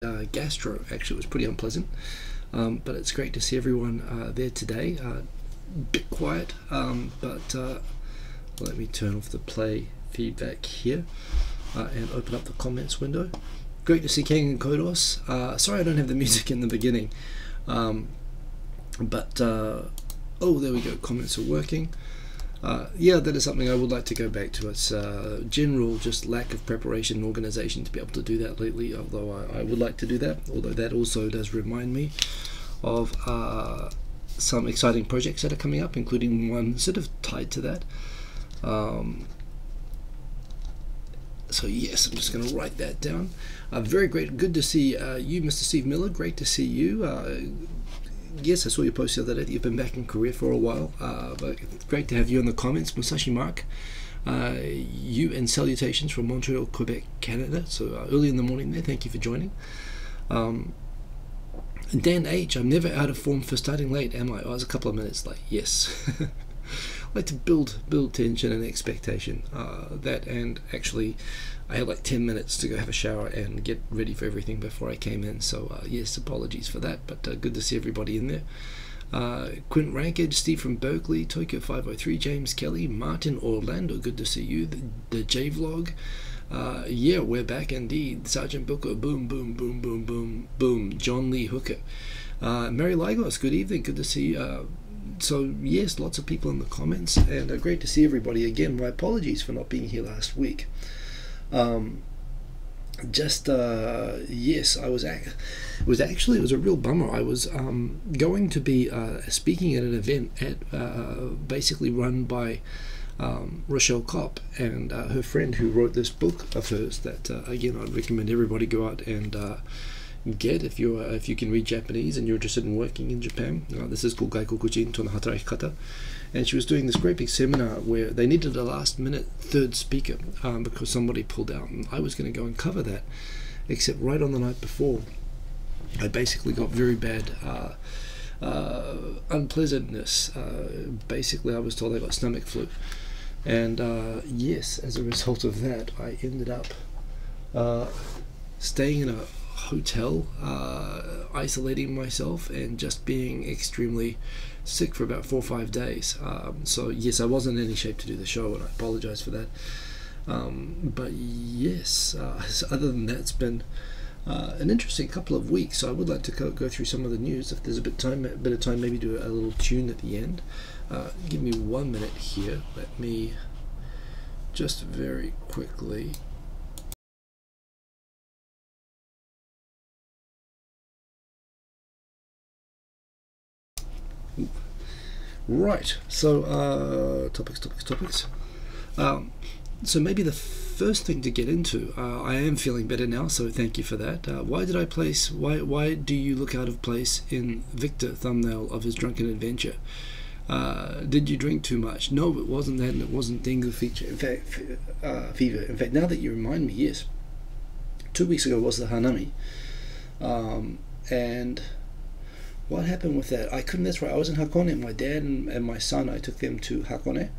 gastro. Actually, it was pretty unpleasant, but it's great to see everyone there today. Bit quiet, but let me turn off the play feedback here and open up the comments window. Great to see King and Kodos. Sorry I don't have the music in the beginning, but oh, there we go, comments are working. Yeah, that is something I would like to go back to. It's general just lack of preparation and organization to be able to do that lately, although I would like to do that, although that also does remind me of some exciting projects that are coming up, including one sort of tied to that. So yes, I'm just going to write that down. Very great, good to see you, Mr. Steve Miller. Great to see you. Yes, I saw your post the other day that you've been back in Korea for a while, but great to have you in the comments. Musashi Mark, you and salutations from Montreal, Quebec, Canada. So early in the morning there, thank you for joining. Dan H, I'm never out of form for starting late, am I? I was a couple of minutes late, yes. I like to build tension and expectation. That, and actually I had like 10 minutes to go have a shower and get ready for everything before I came in, so yes, apologies for that, but good to see everybody in there. Quint Rankage, Steve from Berkeley, Tokyo 503, James Kelly, Martin Orlando, good to see you. The J Vlog, yeah, we're back indeed. Sergeant Booker, boom, boom, boom, boom, boom, boom. John Lee Hooker, Mary Lagos, good evening, good to see you. So yes, lots of people in the comments, and great to see everybody again. My apologies for not being here last week. Yes, it was a real bummer. I was going to be speaking at an event at basically run by Rochelle Kopp and her friend who wrote this book of hers that again I'd recommend everybody go out and get if you can read Japanese and you're interested in working in Japan. This is called Gaikokujin to no Hatarakikata, and she was doing this great big seminar where they needed a last minute third speaker because somebody pulled out, and I was going to go and cover that, except right on the night before I basically got very bad unpleasantness. Basically I was told I got stomach flu, and yes, as a result of that I ended up staying in a hotel, isolating myself and just being extremely sick for about 4 or 5 days. So yes, I wasn't in any shape to do the show, and I apologize for that. But yes, other than that, it's been an interesting couple of weeks. So I would like to go through some of the news. If there's a bit of time, maybe do a little tune at the end. Give me 1 minute here. Let me just very quickly. Right, so topics. So maybe the first thing to get into, I am feeling better now, so thank you for that. Why do you look out of place in Victor thumbnail of his drunken adventure? Did you drink too much? No, it wasn't that, and it wasn't dengue fever. In fact, now that you remind me, yes, 2 weeks ago was the Hanami, and what happened with that? That's right, I was in Hakone. My dad and my son, I took them to Hakone,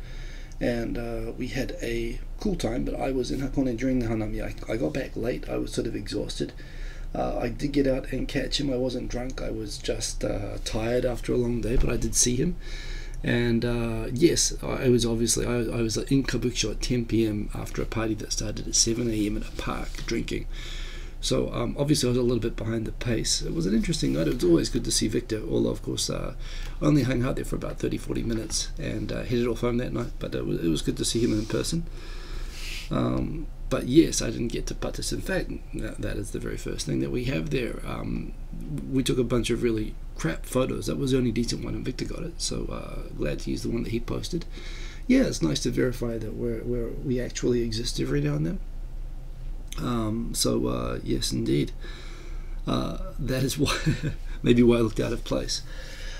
and we had a cool time, but I was in Hakone during the Hanami. I got back late. I was sort of exhausted. I did get out and catch him. I wasn't drunk. I was just tired after a long day, but I did see him. And yes, I was in Kabukicho at 10 p.m. after a party that started at 7 a.m. in a park drinking. So obviously I was a little bit behind the pace. It was an interesting night. It was always good to see Victor, although of course only hung out there for about 30-40 minutes and headed off home that night, but it was good to see him in person. But yes, I didn't get to participate. In fact, that is the very first thing that we have there. We took a bunch of really crap photos. That was the only decent one, and Victor got it, so glad to use the one that he posted. Yeah, it's nice to verify that we actually exist every now and then. Yes, indeed. That is why maybe why I looked out of place.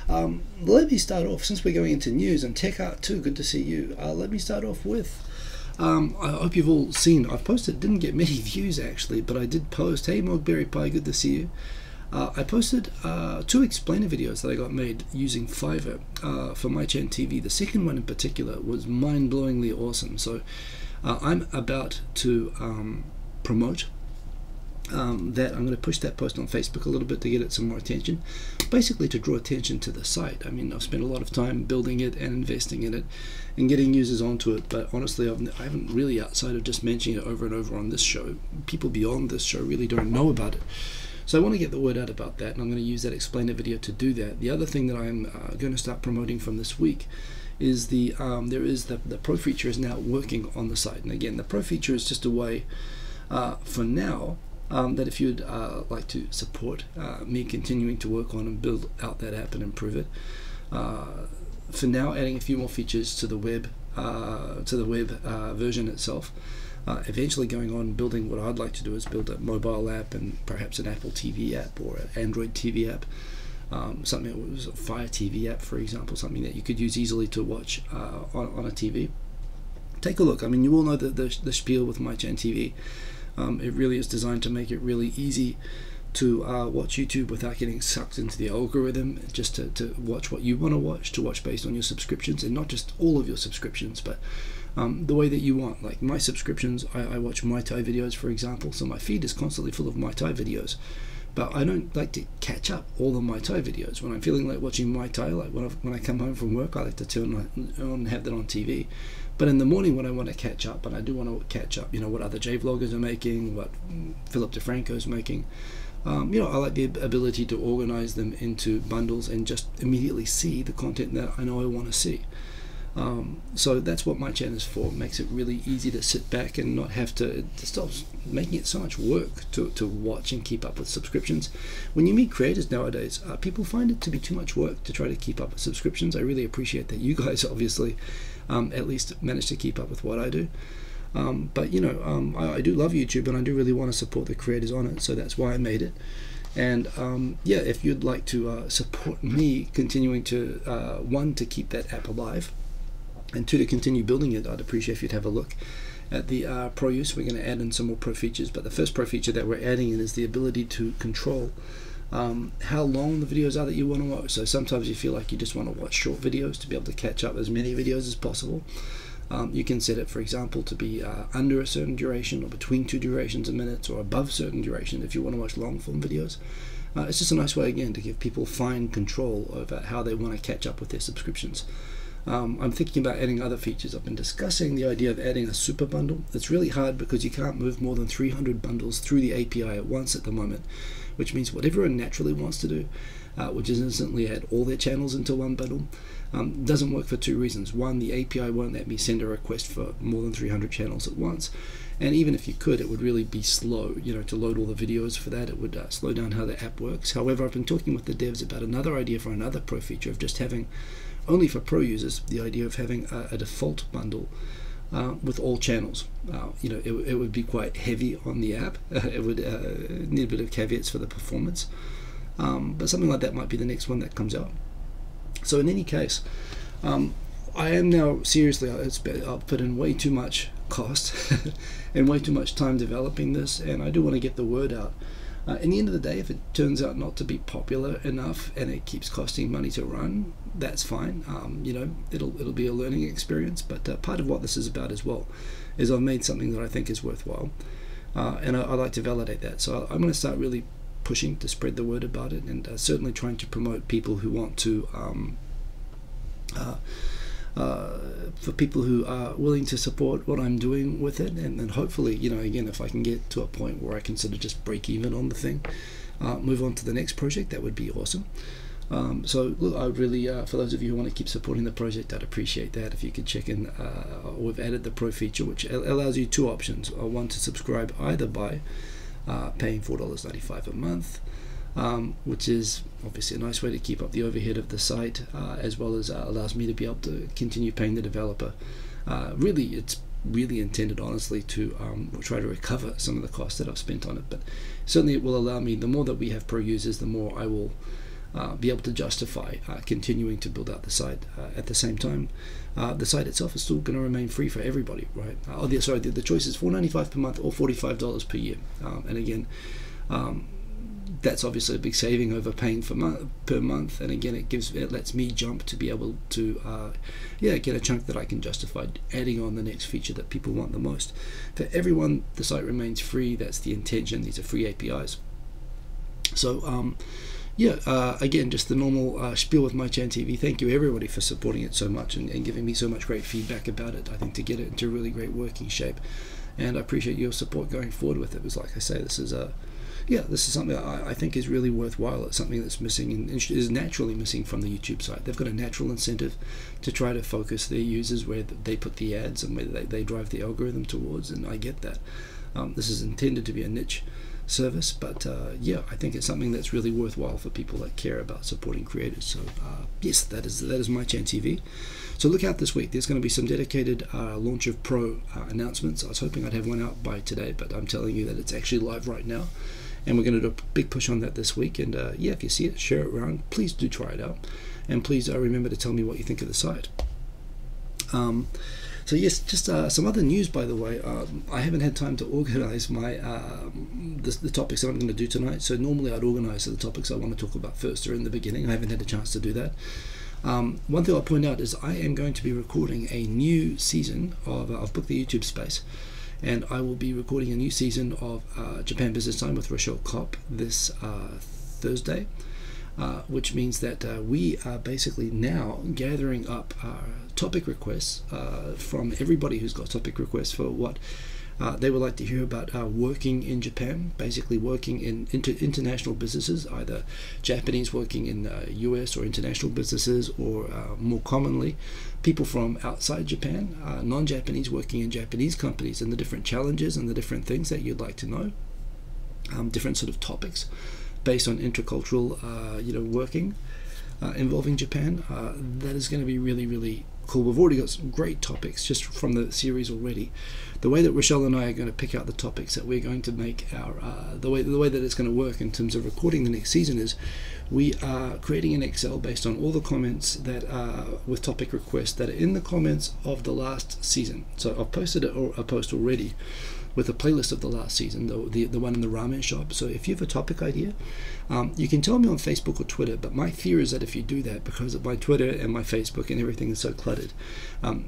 Let me start off, since we're going into news and tech art too, good to see you. Let me start off with I hope you've all seen, I've posted, didn't get many views actually, but I did post, hey Mogberry Pie, good to see you. I posted 2 explainer videos that I got made using Fiverr for my GenTV. The second one in particular was mind-blowingly awesome. So I'm about to promote that I'm going to push that post on Facebook a little bit to get it some more attention, basically to draw attention to the site. I mean, I've spent a lot of time building it and investing in it and getting users onto it, but honestly I haven't really, outside of just mentioning it over and over on this show, people beyond this show really don't know about it. So I want to get the word out about that, and I'm going to use that explainer video to do that. The other thing that I'm going to start promoting from this week is the Pro feature is now working on the site. And again, the Pro feature is just a way for now that if you'd like to support me continuing to work on and build out that app and improve it, for now adding a few more features to the web version itself, eventually going on building what I'd like to do is build a mobile app and perhaps an Apple TV app or an Android TV app, something that was a Fire TV app, for example, something that you could use easily to watch on a TV. Take a look. I mean, you all know the spiel with my GenTV. It really is designed to make it really easy to watch YouTube without getting sucked into the algorithm, just to watch what you want to watch based on your subscriptions, and not just all of your subscriptions, but the way that you want. Like my subscriptions, I watch Muay Thai videos, for example, so my feed is constantly full of Muay Thai videos, but I don't like to catch up all the Muay Thai videos. When I'm feeling like watching Muay Thai, like when I come home from work, I like to turn on and have that on TV. But in the morning when I want to catch up, and I do want to catch up, what other J vloggers are making, what Philip DeFranco is making, I like the ability to organize them into bundles and just immediately see the content that I know I want to see. So that's what my channel is for. It makes it really easy to sit back and not have to, it stops making it so much work to watch and keep up with subscriptions. When you meet creators nowadays, people find it to be too much work to try to keep up with subscriptions. I really appreciate that you guys obviously at least manage to keep up with what I do. But I do love YouTube, and I do really want to support the creators on it, so that's why I made it. And yeah, if you'd like to support me continuing to one, to keep that app alive, and two, to continue building it, I'd appreciate if you'd have a look at the Pro use. We're going to add in some more Pro features, but the first Pro feature that we're adding in is the ability to control how long the videos are that you want to watch. So sometimes you feel like you just want to watch short videos to be able to catch up as many videos as possible. You can set it, for example, to be under a certain duration, or between 2 durations of minutes, or above certain duration if you want to watch long form videos. It's just a nice way, again, to give people fine control over how they want to catch up with their subscriptions. I'm thinking about adding other features. I've been discussing the idea of adding a super bundle. It's really hard because you can't move more than 300 bundles through the API at once at the moment, which means what everyone naturally wants to do, which is instantly add all their channels into one bundle, doesn't work for 2 reasons. One, the API won't let me send a request for more than 300 channels at once, and even if you could, it would really be slow, to load all the videos for that. It would slow down how the app works. However, I've been talking with the devs about another idea for another Pro feature of just having, only for Pro users, the idea of having a default bundle with all channels. It would be quite heavy on the app. It would need a bit of caveats for the performance, but something like that might be the next one that comes out. So in any case, I am now seriously, I've put in way too much cost and way too much time developing this, and I do want to get the word out. In the end of the day, if it turns out not to be popular enough and it keeps costing money to run, that's fine. It'll be a learning experience, but part of what this is about as well is I've made something that I think is worthwhile, and I like to validate that. So I'm going to start really pushing to spread the word about it, and certainly trying to promote people who want to for people who are willing to support what I'm doing with it, and then hopefully, again, if I can get to a point where I can sort of just break even on the thing, move on to the next project, that would be awesome. So look, I would really, for those of you who want to keep supporting the project, I'd appreciate that if you could check in. We've added the Pro feature, which allows you 2 options. One, to subscribe either by paying $4.95 a month, which is obviously a nice way to keep up the overhead of the site, as well as allows me to be able to continue paying the developer. Really, it's really intended, honestly, to try to recover some of the costs that I've spent on it, but certainly it will allow me, the more that we have Pro users, the more I will be able to justify continuing to build out the site. At the same time, the site itself is still going to remain free for everybody, right? The choice is $4.95 per month or $45 per year, and again, That's obviously a big saving over paying per month, and again it lets me jump to be able to get a chunk that I can justify adding on the next feature that people want the most. For everyone, the site remains free. That's the intention. These are free APIs. So again, just the normal spiel with my GenTV. Thank you everybody for supporting it so much and giving me so much great feedback about it. I think to get it into really great working shape, and I appreciate your support going forward with it. Because like I say, this is something I think is really worthwhile. It's something that's missing and is naturally missing from the YouTube site. They've got a natural incentive to try to focus their users where they put the ads and where they drive the algorithm towards, and I get that. This is intended to be a niche service, but I think it's something that's really worthwhile for people that care about supporting creators. So yes, that is my GenTV. So look out this week. There's going to be some dedicated Launch of Pro announcements. I was hoping I'd have one out by today, but I'm telling you that it's actually live right now, and we're going to do a big push on that this week. And if you see it, share it around. Please do try it out, and please remember to tell me what you think of the site. So yes, just some other news, by the way. I haven't had time to organize my the topics that I'm going to do tonight. So normally I'd organize the topics I want to talk about first or in the beginning. I haven't had a chance to do that. One thing I'll point out is I am going to be recording a new season of I've booked the YouTube space, and I will be recording a new season of Japan Business Time with Rochelle Kopp this Thursday. Which means that we are basically now gathering up topic requests from everybody who's got topic requests for what they would like to hear about working in Japan, basically working in international businesses, either Japanese working in US or international businesses, or more commonly, people from outside Japan, non-Japanese working in Japanese companies, and the different challenges and the different things that you'd like to know, different sort of topics based on intercultural working involving Japan. That is going to be really, really cool. We've already got some great topics just from the series already. The way that Rochelle and I are going to pick out the topics that we're going to make our the way that it's going to work in terms of recording the next season is we are creating an Excel based on all the comments that with topic requests that are in the comments of the last season. So I've posted a post already with a playlist of the last season, the one in the ramen shop. So if you have a topic idea, you can tell me on Facebook or Twitter, but my fear is that if you do that, because of my Twitter and my Facebook and everything is so cluttered,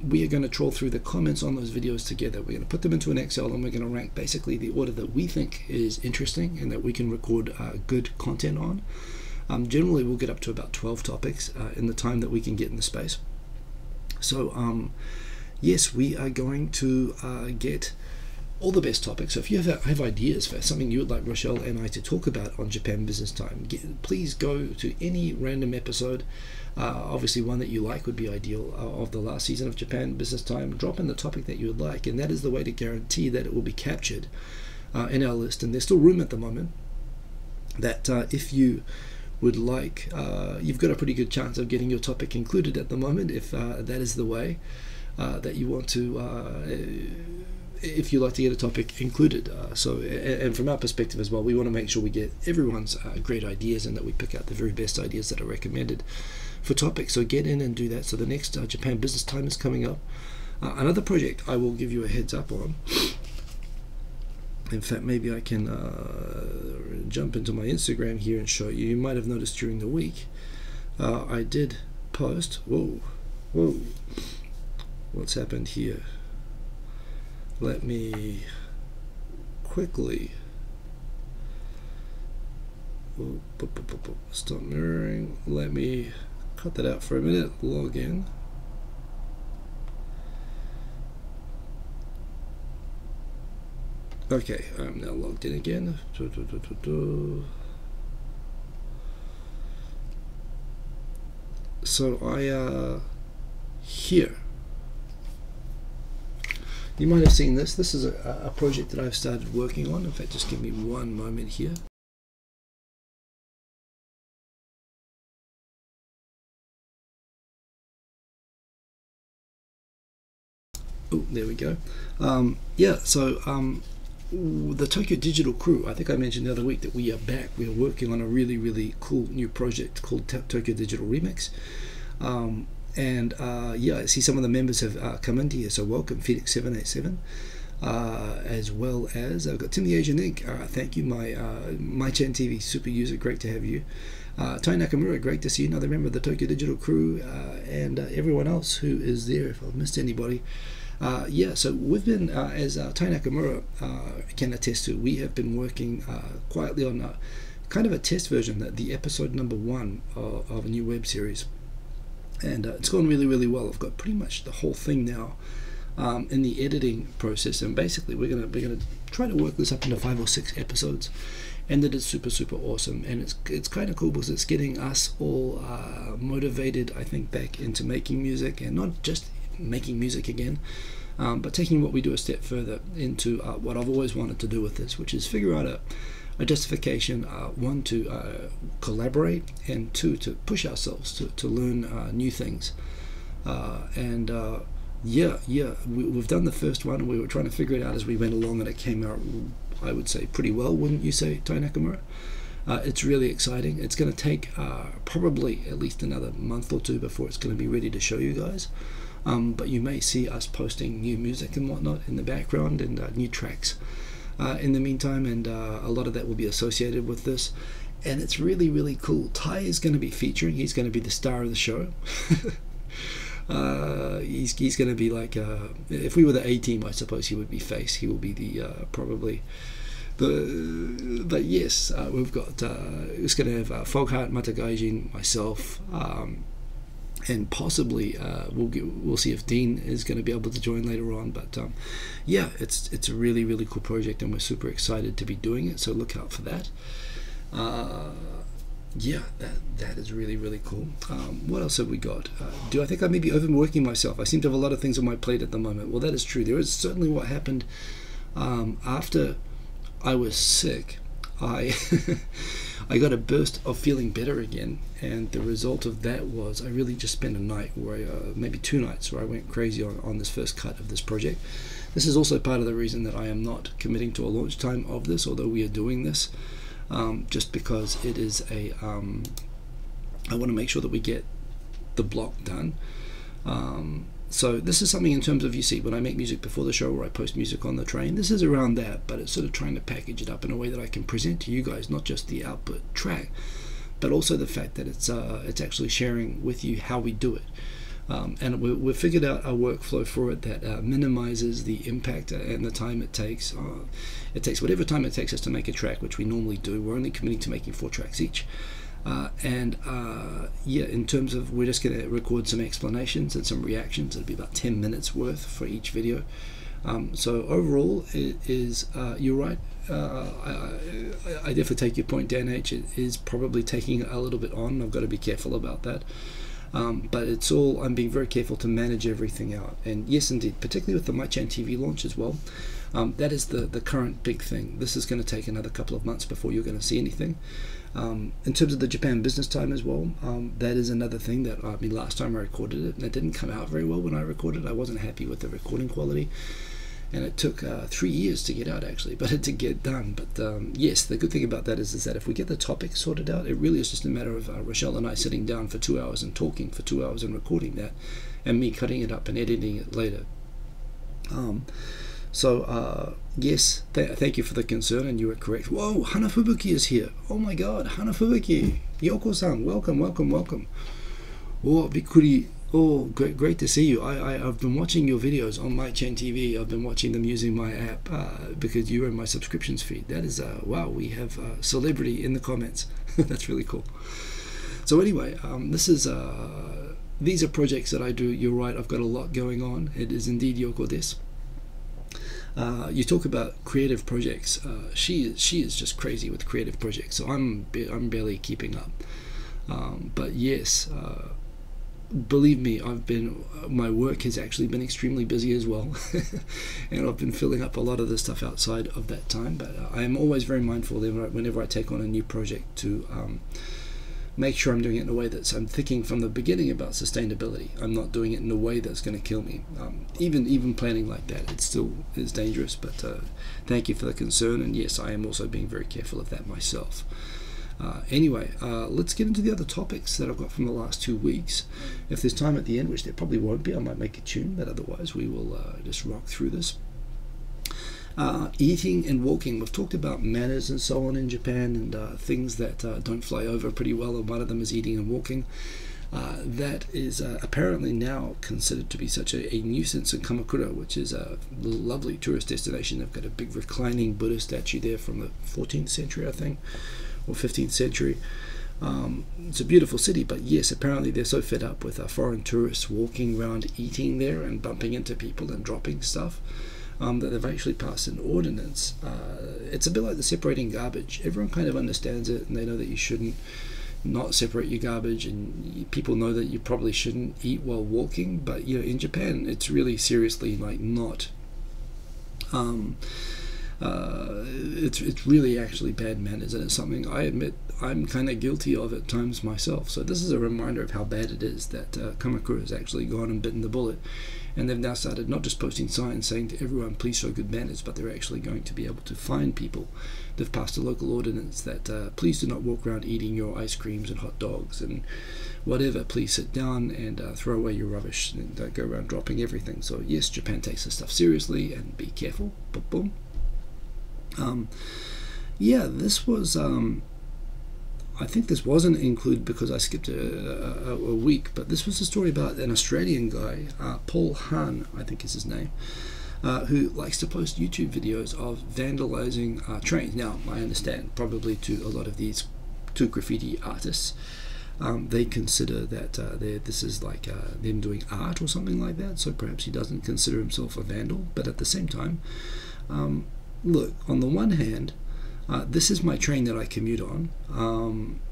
we are going to troll through the comments on those videos together. We're going to put them into an Excel, and we're going to rank basically the order that we think is interesting and that we can record good content on. Generally, we'll get up to about 12 topics in the time that we can get in the space. So yes, we are going to get all the best topics. So if you have ideas for something you would like Rochelle and I to talk about on Japan Business Time, please go to any random episode. Obviously one that you like would be ideal of the last season of Japan Business Time. Drop in the topic that you would like, and that is the way to guarantee that it will be captured in our list. And there's still room at the moment that if you would like, you've got a pretty good chance of getting your topic included at the moment, if that is the way that you want to if you like to get a topic included. And from our perspective as well, we want to make sure we get everyone's great ideas, and that we pick out the very best ideas that are recommended for topics. So get in and do that. So the next Japan Business Time is coming up. Another project I will give you a heads up on. In fact, maybe I can jump into my Instagram here and show you. You might have noticed during the week I did post. Whoa, what's happened here? Let me quickly stop mirroring. Let me cut that out for a minute. Log in. Okay, I'm now logged in again. So I here. You might have seen this. This is a project that I've started working on. In fact, just give me one moment here. Oh, there we go. The Tokyo Digital crew, I think I mentioned the other week that we are back. We are working on a really, really cool new project called Tokyo Digital Remix. I see some of the members have come into here, so welcome, Felix787. as well as I've got Tim the Asian Ink. Thank you, my GenTV super user. Great to have you. Tai Nakamura, great to see you, another member of the Tokyo Digital crew, and everyone else who is there. If I've missed anybody, yeah. So we've been, as Tai Nakamura can attest to, we have been working quietly on kind of a test version, the episode number 1 of a new web series, and it's gone really, really well. I've got pretty much the whole thing now in the editing process, and basically we're gonna try to work this up into 5 or 6 episodes, and it is super, super awesome. And it's kind of cool because it's getting us all motivated, I think, back into making music, and not just making music again, but taking what we do a step further into what I've always wanted to do with this, which is figure out a justification, 1, to collaborate, and 2, to push ourselves to learn new things. Yeah, we've done the first one, and we were trying to figure it out as we went along, and it came out, I would say, pretty well, wouldn't you say, Tai Nakamura? It's really exciting. It's going to take probably at least another month or 2 before it's going to be ready to show you guys. But you may see us posting new music and whatnot in the background, and new tracks in the meantime, and a lot of that will be associated with this. And it's really, really cool. Tai is going to be featuring. He's going to be the star of the show. He's going to be like, if we were the A team, I suppose he would be face. He will be the probably the. But yes, we've got. It's going to have Foghart, Matagaijin, myself, and possibly we'll see if Dean is going to be able to join later on. But yeah, it's a really, really cool project, and we're super excited to be doing it. So look out for that. Yeah, that is really, really cool. What else have we got? Do I think I may be overworking myself? I seem to have a lot of things on my plate at the moment. Well, that is true. There is certainly what happened after I was sick. I got a burst of feeling better again, and the result of that was I really just spent a night, where maybe 2 nights, where I went crazy on this first cut of this project. This is also part of the reason that I am not committing to a launch time of this, although we are doing this. Just because it is I want to make sure that we get the block done. So this is something in terms of, you see, when I make music before the show, or I post music on the train, this is around that, but it's sort of trying to package it up in a way that I can present to you guys not just the output track, but also the fact that it's actually sharing with you how we do it. And we've figured out a workflow for it that minimizes the impact and the time it takes. It takes whatever time it takes us to make a track, which we normally do. We're only committing to making 4 tracks each. Yeah, in terms of, we're just going to record some explanations and some reactions. It'll be about 10 minutes worth for each video. So overall, it is, you're right. I definitely take your point, Dan H. It is probably taking a little bit on. I've got to be careful about that. But it's all, I'm being very careful to manage everything out. And yes, indeed, particularly with the My GenTV launch as well, that is the current big thing. This is going to take another couple of months before you're going to see anything. In terms of the Japan business time as well, that is another thing that, I mean, last time I recorded it, and it didn't come out very well when I recorded. I wasn't happy with the recording quality, and it took 3 years to get out, actually, but to get done. But yes, the good thing about that is that if we get the topic sorted out, it really is just a matter of Rochelle and I sitting down for 2 hours and talking for 2 hours and recording that, and me cutting it up and editing it later. Yes, thank you for the concern, and you were correct. Whoa, Hanafubuki is here. Oh my god, Hanafubuki. Yoko-san, welcome, welcome, welcome. Oh, bikuri. Oh, great to see you. I've been watching your videos on my GenTV. I've been watching them using my app because you're in my subscriptions feed. That is, wow, we have celebrity in the comments. That's really cool. So anyway, these are projects that I do. You're right, I've got a lot going on. It is indeed Yoko des. You talk about creative projects. She is just crazy with creative projects, so I'm barely keeping up. But yes, believe me, my work has actually been extremely busy as well, and I've been filling up a lot of the stuff outside of that time. But I am always very mindful whenever I take on a new project to make sure I'm doing it in a way that I'm thinking from the beginning about sustainability. I'm not doing it in a way that's going to kill me. Even planning like that, it still is dangerous. But thank you for the concern, and yes, I am also being very careful of that myself. Anyway, let's get into the other topics that I've got from the last 2 weeks. If there's time at the end, which there probably won't be, I might make a tune, but otherwise we will just rock through this. Eating and walking. We've talked about manners and so on in Japan, and things that don't fly over pretty well, and one of them is eating and walking. That is apparently now considered to be such a nuisance in Kamakura, which is a lovely tourist destination. They've got a big reclining Buddha statue there from the 14th century, I think, or 15th century. It's a beautiful city, but yes, apparently they're so fed up with foreign tourists walking around eating there and bumping into people and dropping stuff, that they've actually passed an ordinance. It's a bit like the separating garbage. Everyone kind of understands it, and they know that you shouldn't not separate your garbage, and people know that you probably shouldn't eat while walking, but you know, in Japan it's really seriously like not it's really actually bad manners, and it's something I admit I'm kind of guilty of at times myself. So this is a reminder of how bad it is that Kamakura has actually gone and bitten the bullet, and they've now started not just posting signs saying to everyone, please show good manners, but they're actually going to be able to fine people. They've passed a local ordinance that please do not walk around eating your ice creams and hot dogs and whatever. Please sit down and throw away your rubbish, and don't go around dropping everything. So yes, Japan takes this stuff seriously, and be careful. Boom, boom. Yeah, this was I think this wasn't included because I skipped a week, but this was a story about an Australian guy, Paul Hahn, I think is his name, who likes to post YouTube videos of vandalizing trains. Now, I understand probably to a lot of these two graffiti artists, they consider that this is like them doing art or something like that, so perhaps he doesn't consider himself a vandal. But at the same time, look, on the one hand, this is my train that I commute on.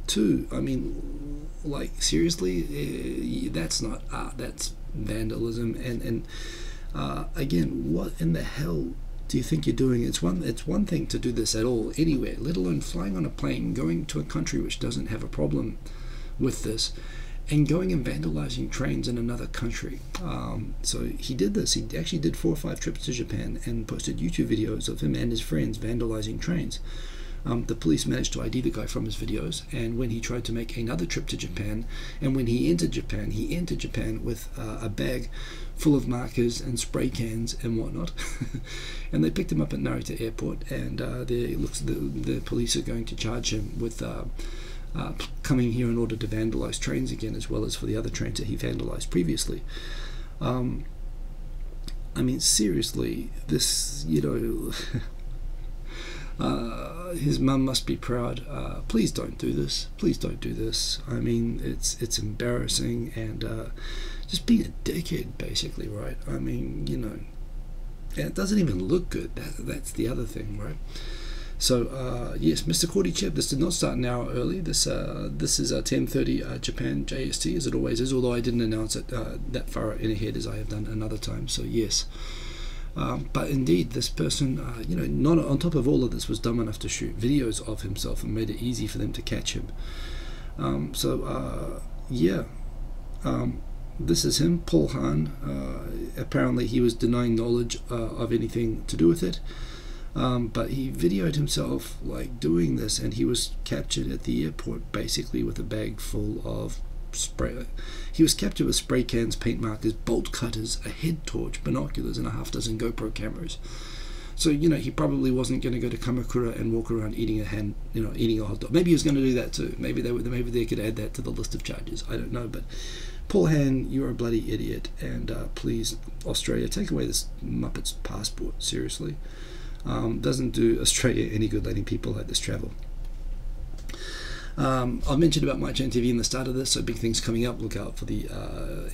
Two, I mean, like, seriously, that's not art, that's vandalism. And again, what in the hell do you think you're doing? It's one thing to do this at all, anywhere, let alone flying on a plane, going to a country which doesn't have a problem with this, and going and vandalizing trains in another country. So he did this. He actually did 4 or 5 trips to Japan and posted YouTube videos of him and his friends vandalizing trains. The police managed to ID the guy from his videos, and when he tried to make another trip to Japan, and when he entered Japan with a bag full of markers and spray cans and whatnot. And they picked him up at Narita Airport, and the police are going to charge him with coming here in order to vandalize trains again, as well as for the other trains that he vandalized previously. I mean, seriously, this, you know, his mum must be proud. Please don't do this. Please don't do this. I mean, it's embarrassing, and just being a dickhead, basically, right? I mean, you know, and it doesn't even look good. That's the other thing, right? So yes, Mr. Cordychip, this did not start an hour early. This is 10:30 Japan JST, as it always is, although I didn't announce it that far in ahead as I have done another time. So yes, but indeed, this person, you know, not on top of all of this, was dumb enough to shoot videos of himself and made it easy for them to catch him. Yeah, this is him, Paul Hahn. Apparently, he was denying knowledge of anything to do with it. But he videoed himself like doing this, and he was captured at the airport basically with a bag full of spray. He was captured with spray cans, paint markers, bolt cutters, a head torch, binoculars, and a half dozen GoPro cameras. So, you know, he probably wasn't going to go to Kamakura and walk around eating a hot dog. Maybe he was going to do that too. Maybe they could add that to the list of charges. I don't know. But Paul Hahn, you're a bloody idiot, and please, Australia, take away this Muppet's passport. Seriously. Doesn't do Australia any good letting people like this travel. I've mentioned about my GenTV in the start of this, so big things coming up. Look out for the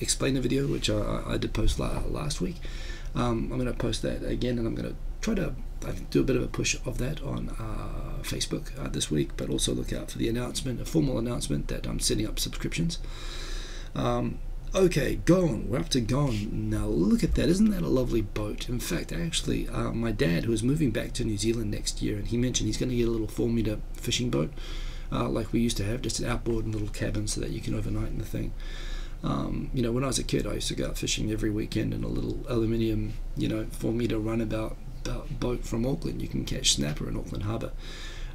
explainer video, which I did post last week. I'm going to post that again, and I'm going to try to do a bit of a push of that on Facebook this week, but also look out for the announcement, a formal announcement that I'm setting up subscriptions. Okay, Ghosn. We're up to Ghosn. Now look at that. Isn't that a lovely boat? In fact, actually, my dad, who is moving back to New Zealand next year, and he mentioned he's going to get a little 4-meter fishing boat, like we used to have, just an outboard and a little cabin so that you can overnight in the thing. You know, when I was a kid, I used to go out fishing every weekend in a little aluminium, 4-meter runabout boat from Auckland. You can catch snapper in Auckland Harbour.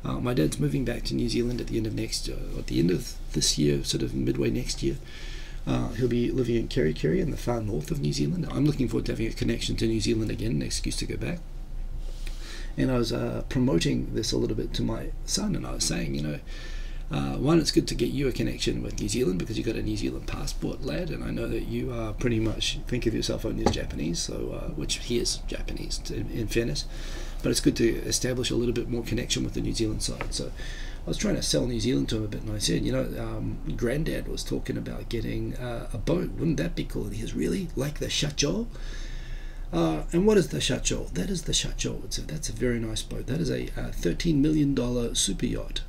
My dad's moving back to New Zealand at the end of this year, sort of midway next year. He'll be living in Kerikeri in the far north of New Zealand. I'm looking forward to having a connection to New Zealand again, an excuse to go back. and I was promoting this a little bit to my son, and I was saying, one, it's good to get you a connection with New Zealand because you got a New Zealand passport, lad, and I know that you are pretty much think of yourself only as Japanese, so which he is Japanese in fairness, but it's good to establish a little bit more connection with the New Zealand side. So I was trying to sell New Zealand to him a bit, and I said, Granddad was talking about getting a boat. Wouldn't that be cool? And he goes, really? Like the Shacho? And what is the Shacho? That is the Shacho. That's a very nice boat. That is a $13 million super yacht.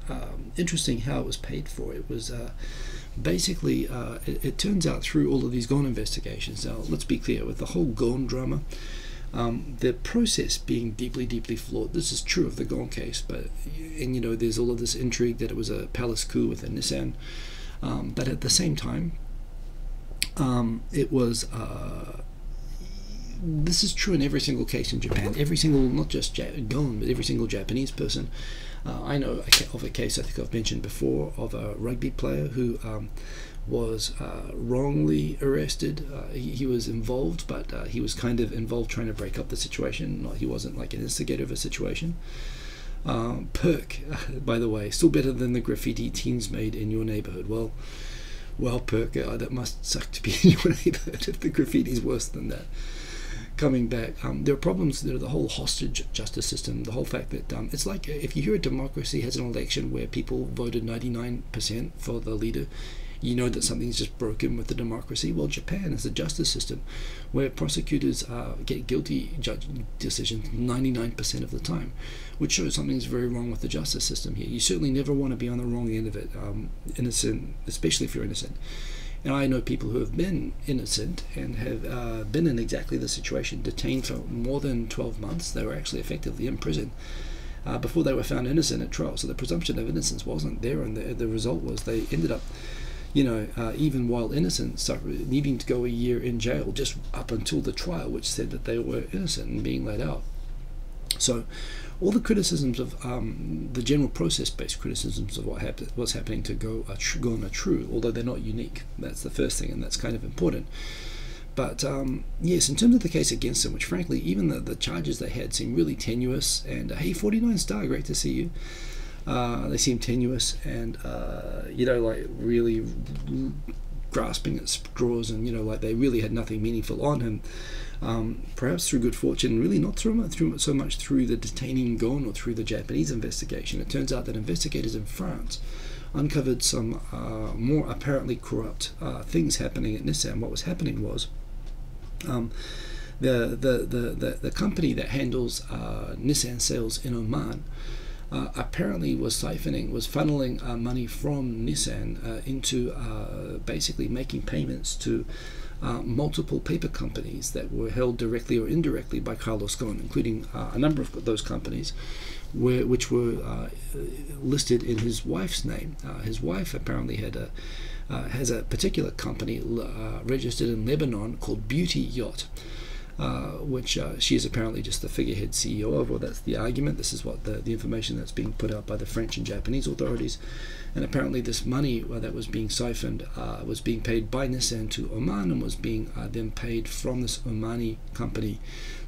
Interesting how it was paid for. It was basically, it turns out through all of these Ghosn investigations. Now, let's be clear, with the whole Ghosn drama, the process being deeply, deeply flawed. This is true of the Ghosn case, and there's all of this intrigue that it was a palace coup with a Nissan, but at the same time, it was. This is true in every single case in Japan. Every single, not just Ghosn, but every single Japanese person. I know of a case I think I've mentioned before of a rugby player who was wrongly arrested. He was involved, but he was kind of involved trying to break up the situation. He wasn't like an instigator of a situation. Perk, by the way, still better than the graffiti teens made in your neighborhood. Well, Perk, that must suck to be in your neighborhood if the graffiti's worse than that. Coming back, there are problems. There are the whole hostage justice system, the whole fact that it's like if you hear a democracy has an election where people voted 99% for the leader, you know that something's just broken with the democracy. Well, Japan is a justice system where prosecutors get guilty judge decisions 99% of the time, which shows something's very wrong with the justice system here. You certainly never want to be on the wrong end of it, innocent, especially if you're innocent. And I know people who have been innocent and have been in exactly the situation, detained for more than 12 months. They were actually effectively in prison before they were found innocent at trial. So the presumption of innocence wasn't there, and the result was they ended up, even while innocent, needing to go a year in jail just up until the trial, which said that they were innocent and being let out. So all the criticisms of the general process-based criticisms of what's happening to Ghosn are true, although they're not unique. That's the first thing, and that's kind of important. But yes, in terms of the case against them, which frankly, even the charges they had seem really tenuous, and hey, 49 Star, great to see you. They seem tenuous and, like really grasping at straws, and, like they really had nothing meaningful on him. Perhaps through good fortune, really not so much through the detaining Ghosn or through the Japanese investigation. It turns out that investigators in France uncovered some more apparently corrupt things happening at Nissan. What was happening was the company that handles Nissan sales in Oman apparently was funneling money from Nissan into basically making payments to multiple paper companies that were held directly or indirectly by Carlos Ghosn, including a number of those companies which were listed in his wife's name. His wife apparently has a particular company registered in Lebanon called Beauty Yacht, which she is apparently just the figurehead CEO of, or that's the argument. This is what the information that's being put out by the French and Japanese authorities. And apparently this money that was being siphoned was being paid by Nissan to Oman, and was being then paid from this Omani company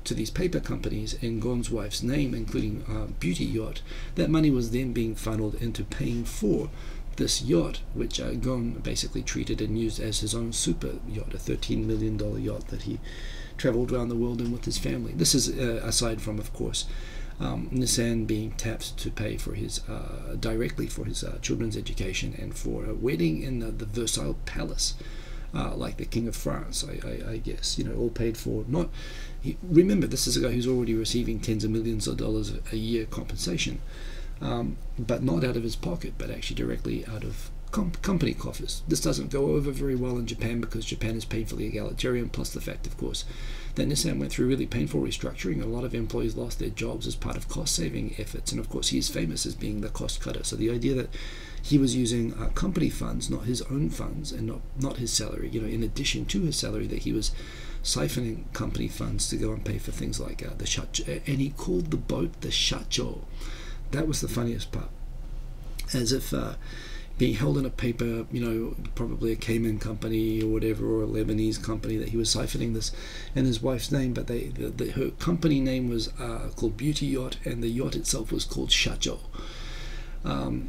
to these paper companies in Ghosn's wife's name, including Beauty Yacht. That money was then being funneled into paying for this yacht, which Ghosn basically treated and used as his own super yacht, a $13 million yacht that he traveled around the world in with his family. This is aside from, of course, Nissan being tapped to pay for his directly for his children's education and for a wedding in the Versailles Palace, like the King of France, I guess, all paid for. Remember, this is a guy who's already receiving tens of millions of dollars a year compensation, but not out of his pocket, but actually directly out of company coffers. This doesn't go over very well in Japan because Japan is painfully egalitarian, plus the fact, of course, that Nissan went through really painful restructuring. A lot of employees lost their jobs as part of cost-saving efforts, and of course he is famous as being the cost cutter. So the idea that he was using company funds, not his own funds, and not his salary, in addition to his salary, that he was siphoning company funds to go and pay for things like the shacho, and he called the boat the shacho. That was the funniest part. As if being held in a paper, probably a Cayman company or whatever, or a Lebanese company, that he was siphoning this in his wife's name, but her company name was called Beauty Yacht, and the yacht itself was called Shacho. I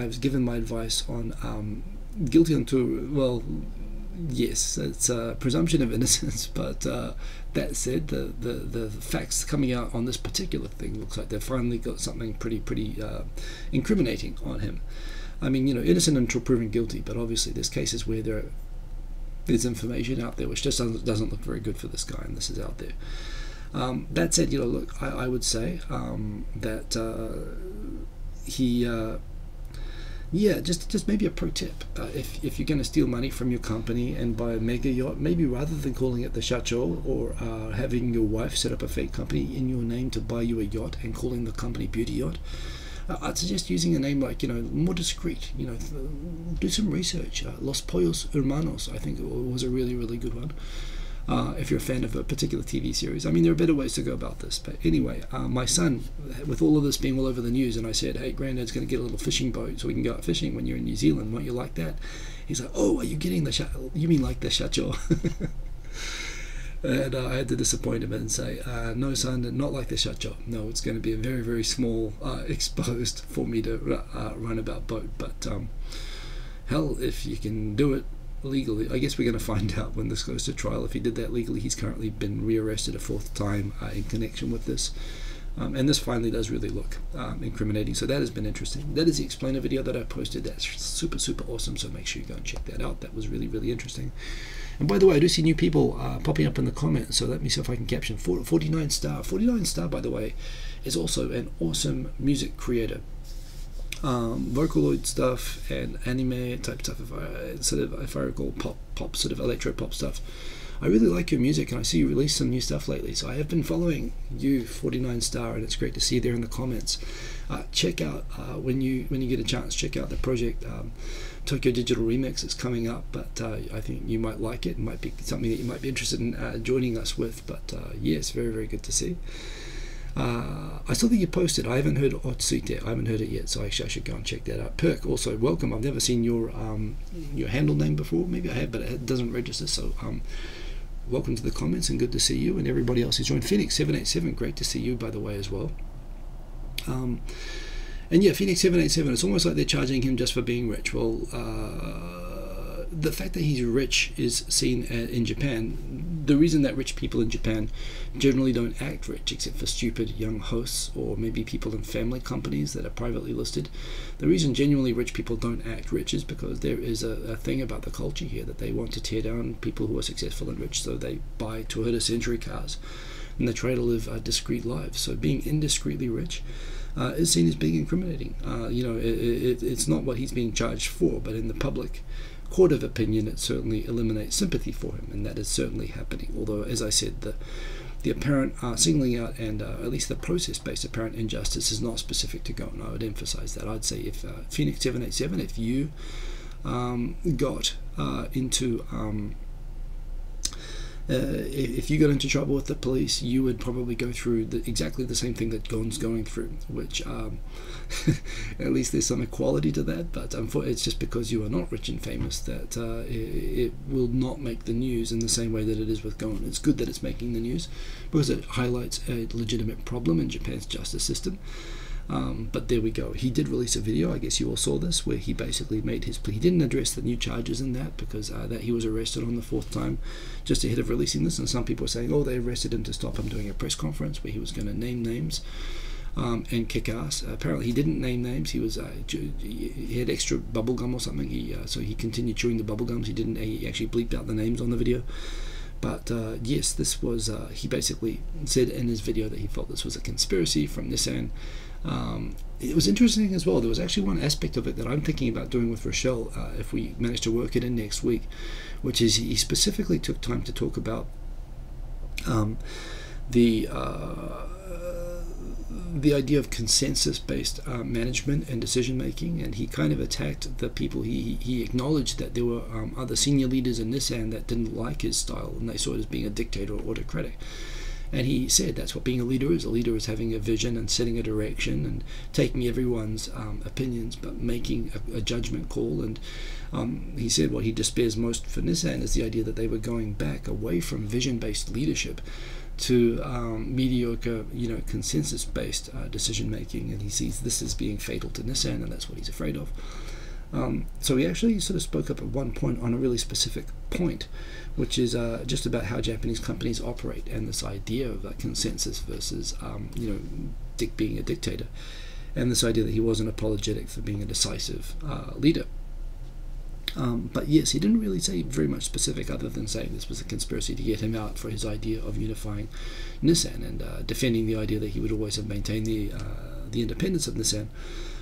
was given my advice on guilty unto, well, yes, it's a presumption of innocence, but that said, the facts coming out on this particular thing looks like they've finally got something pretty incriminating on him. I mean, innocent until proven guilty, but obviously there's cases where there's information out there which just doesn't look very good for this guy, and this is out there. That said, look, I would say that he just maybe a pro tip, if you're going to steal money from your company and buy a mega yacht, maybe rather than calling it the Shacho, or having your wife set up a fake company in your name to buy you a yacht and calling the company Beauty Yacht, I'd suggest using a name like, more discreet. Do some research. Los Pollos Hermanos, I think, was a really good one. If you're a fan of a particular TV series. I mean, there are better ways to go about this. But anyway, my son, with all of this being all over the news, and I said, hey, Granddad's going to get a little fishing boat so we can go out fishing when you're in New Zealand. Won't you like that? He's like, oh, are you getting you mean like the Shacho? And I had to disappoint him and say, no, son, not like the Shacho. No, it's going to be a very small, exposed for me to run about boat. But hell, if you can do it legally, I guess we're going to find out when this goes to trial. If he did that legally, he's currently been rearrested a 4th time in connection with this, and this finally does really look incriminating. So that has been interesting. That is the explainer video that I posted. That's super awesome, so make sure you go and check that out. That was really interesting. And by the way, I do see new people popping up in the comments, so let me see if I can caption. 49 Star, by the way, is also an awesome music creator. Vocaloid stuff and anime type stuff, if I recall, pop sort of electro pop stuff. I really like your music, and I see you release some new stuff lately, so I have been following you, 49 Star, and it's great to see you there in the comments. Check out when you get a chance, check out the project Tokyo Digital Remix. It's coming up, but I think you might like it. It might be something that you might be interested in joining us with. But yes, very good to see. I saw that you posted. I haven't heard Otsuite. I haven't heard it yet, so actually I should go and check that out. Perk, also welcome. I've never seen your handle name before. Maybe I have, but it doesn't register. So welcome to the comments, and good to see you, and everybody else who's joined. Phoenix 787, great to see you, by the way, as well. And yeah, Phoenix 787. It's almost like they're charging him just for being rich. Well, the fact that he's rich is seen in Japan. The reason that rich people in Japan generally don't act rich, except for stupid young hosts or maybe people in family companies that are privately listed, the reason genuinely rich people don't act rich is because there is a thing about the culture here that they want to tear down people who are successful and rich, so they buy Toyota Century cars and they try to live discreet lives. So being indiscreetly rich is seen as being incriminating. It's not what he's being charged for, but in the public court of opinion, it certainly eliminates sympathy for him, and that is certainly happening. Although, as I said, the apparent singling out and at least the process-based apparent injustice is not specific to Ghosn. I would emphasize that. I'd say if Phoenix 787, if you got into if you got into trouble with the police, you would probably go through exactly the same thing that Ghosn's going through, which at least there's some equality to that, but it's just because you are not rich and famous that it will not make the news in the same way that it is with Ghosn. It's good that it's making the news because it highlights a legitimate problem in Japan's justice system. But there we go. He did release a video, I guess you all saw this, where he basically made his plea. He didn't address the new charges in that because that he was arrested on the 4th time just ahead of releasing this, and some people were saying, oh, they arrested him to stop him doing a press conference where he was going to name names and kick ass. Apparently he didn't name names. He was he had extra bubble gum or something. So he continued chewing the bubble gums. He actually bleeped out the names on the video. But yes, this was he basically said in his video that he felt this was a conspiracy from Nissan. It was interesting as well. There was actually one aspect of it that I'm thinking about doing with Rochelle if we manage to work it in next week, which is he specifically took time to talk about the idea of consensus-based management and decision-making, and he kind of attacked the people. He acknowledged that there were other senior leaders in Nissan that didn't like his style, and they saw it as being a dictator or autocratic. And he said that's what being a leader is. A leader is having a vision and setting a direction and taking everyone's opinions, but making a judgment call. And he said what he despairs most for Nissan is the idea that they were going back away from vision-based leadership to mediocre, consensus-based decision-making. And he sees this as being fatal to Nissan, and that's what he's afraid of. So he actually sort of spoke up at one point on a really specific point, which is just about how Japanese companies operate and this idea of consensus versus, being a dictator, and this idea that he wasn't apologetic for being a decisive leader. But yes, he didn't really say very much specific other than saying this was a conspiracy to get him out for his idea of unifying Nissan and defending the idea that he would always have maintained the independence of Nissan,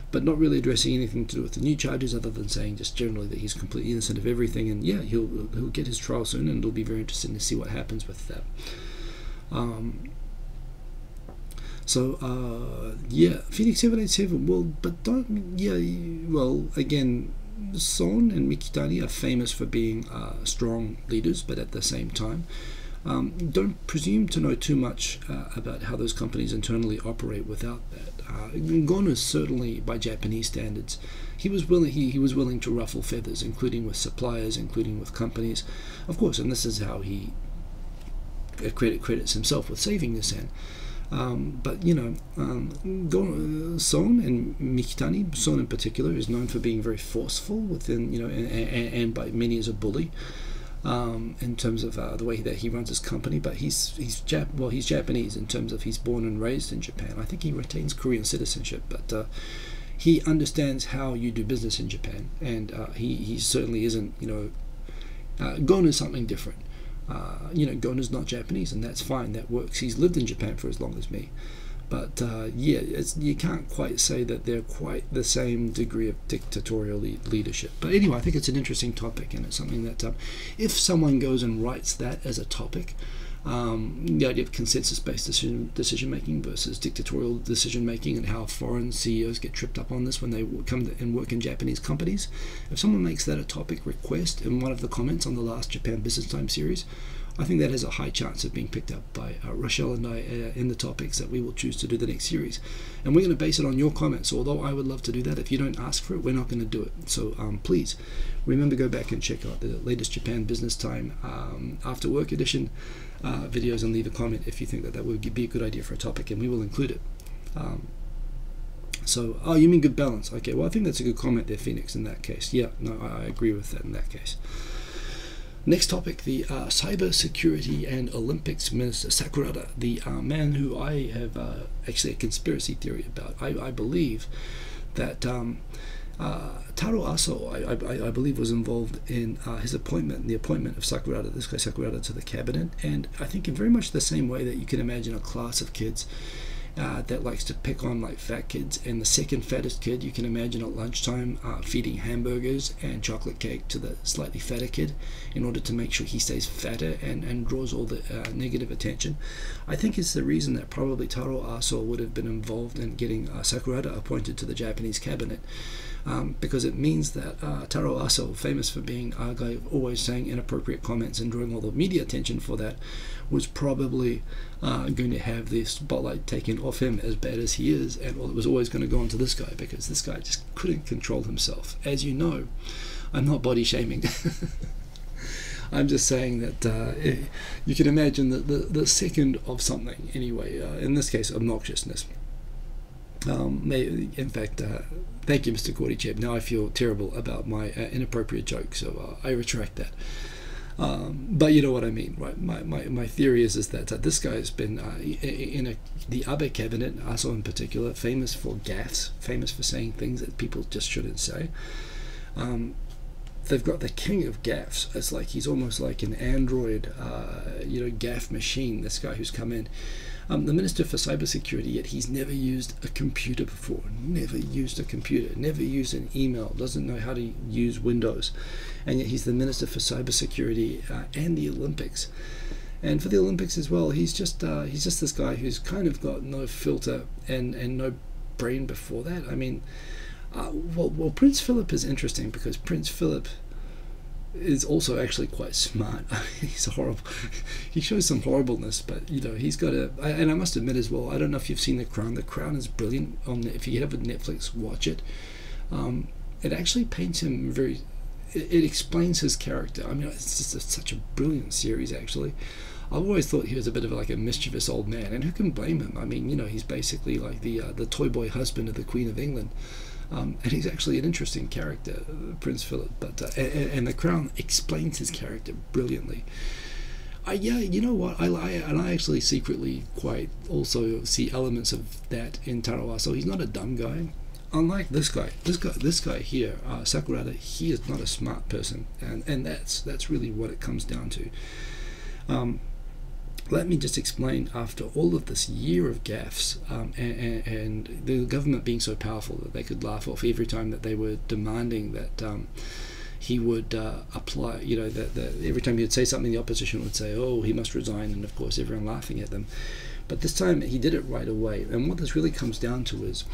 but not really addressing anything to do with the new charges other than saying just generally that he's completely innocent of everything. And yeah, he'll get his trial soon, and it'll be very interesting to see what happens with that. Phoenix 787, again, Son and Mikitani are famous for being strong leaders, but at the same time don't presume to know too much about how those companies internally operate without that. Ghosn is certainly, by Japanese standards, he was willing to ruffle feathers, including with suppliers, including with companies, of course, and this is how he credits himself with saving Nissan. But Son and Mikitani, Son in particular, is known for being very forceful within, and by many as a bully. In terms of the way that he runs his company, but he's Japanese in terms of he's born and raised in Japan. I think he retains Korean citizenship, but he understands how you do business in Japan, and he certainly isn't. Ghosn is something different. Ghosn is not Japanese, and that's fine. That works. He's lived in Japan for as long as me. But you can't quite say that they're quite the same degree of dictatorial leadership. But anyway, I think it's an interesting topic, and it's something that if someone goes and writes that as a topic, the idea of consensus-based decision-making versus dictatorial decision-making, and how foreign CEOs get tripped up on this when they come and work in Japanese companies, if someone makes that a topic request in one of the comments on the last Japan Business Time series, I think that has a high chance of being picked up by Rochelle and I in the topics that we will choose to do the next series. And we're going to base it on your comments. Although I would love to do that, if you don't ask for it, we're not going to do it. So please remember, go back and check out the latest Japan Business Time After Work Edition videos, and leave a comment if you think that would be a good idea for a topic, and we will include it. Oh, you mean good balance? Okay, well, I think that's a good comment there, Phoenix, in that case. Yeah, no, I agree with that in that case. Next topic, the Cyber Security and Olympics Minister, Sakurada, the man who I have actually a conspiracy theory about. I believe that Taro Aso, I believe, was involved in his appointment, the appointment of Sakurada, this guy Sakurada, to the cabinet. And I think in very much the same way that you can imagine a class of kids that likes to pick on like fat kids, and the second fattest kid you can imagine at lunchtime feeding hamburgers and chocolate cake to the slightly fatter kid in order to make sure he stays fatter and draws all the negative attention. I think it's the reason that probably Taro Aso would have been involved in getting Sakurada appointed to the Japanese cabinet, because it means that Taro Aso, famous for being a guy always saying inappropriate comments and drawing all the media attention for that, was probably going to have the spotlight taken off him, as bad as he is, and it was always going to go on to this guy, because this guy just couldn't control himself. As you know, I'm not body shaming. I'm just saying that you can imagine that the second of something, anyway, in this case, obnoxiousness. In fact, thank you, Mr. Cordycheb. Now I feel terrible about my inappropriate joke, so I retract that. But you know what I mean, right? My theory is that this guy has been in the Abe cabinet, Aso in particular, famous for gaffes, famous for saying things that people just shouldn't say. They've got the king of gaffes. It's like he's almost like an android, gaff machine. This guy who's come in. The Minister for Cybersecurity, yet he's never used a computer before, never used a computer, never used an email, doesn't know how to use Windows, and yet he's the Minister for Cybersecurity and the Olympics. And for the Olympics as well, he's just this guy who's kind of got no filter and no brain before that. I mean, well, Prince Philip is interesting, because Prince Philip is also actually quite smart. He's horrible. He shows some horribleness, but you know, he's got a. And I must admit as well, I don't know if you've seen The Crown. The Crown is brilliant. If you have a Netflix, watch it. It actually paints him very. It explains his character. I mean, it's just such a brilliant series. Actually, I've always thought he was a bit of like a mischievous old man, and who can blame him? I mean, you know, he's basically like the toy boy husband of the Queen of England. And he's actually an interesting character, Prince Philip. But and The Crown explains his character brilliantly. Yeah, you know what? I actually secretly quite also see elements of that in Tarawa. So he's not a dumb guy. Unlike this guy here, Sakurada, he is not a smart person, and that's really what it comes down to. Let me just explain, after all of this year of gaffes, and the government being so powerful that they could laugh off every time that they were demanding that he would apply, you know, that every time he would say something, the opposition would say, oh, he must resign, and of course everyone laughing at them. But this time he did it right away, and what this really comes down to is,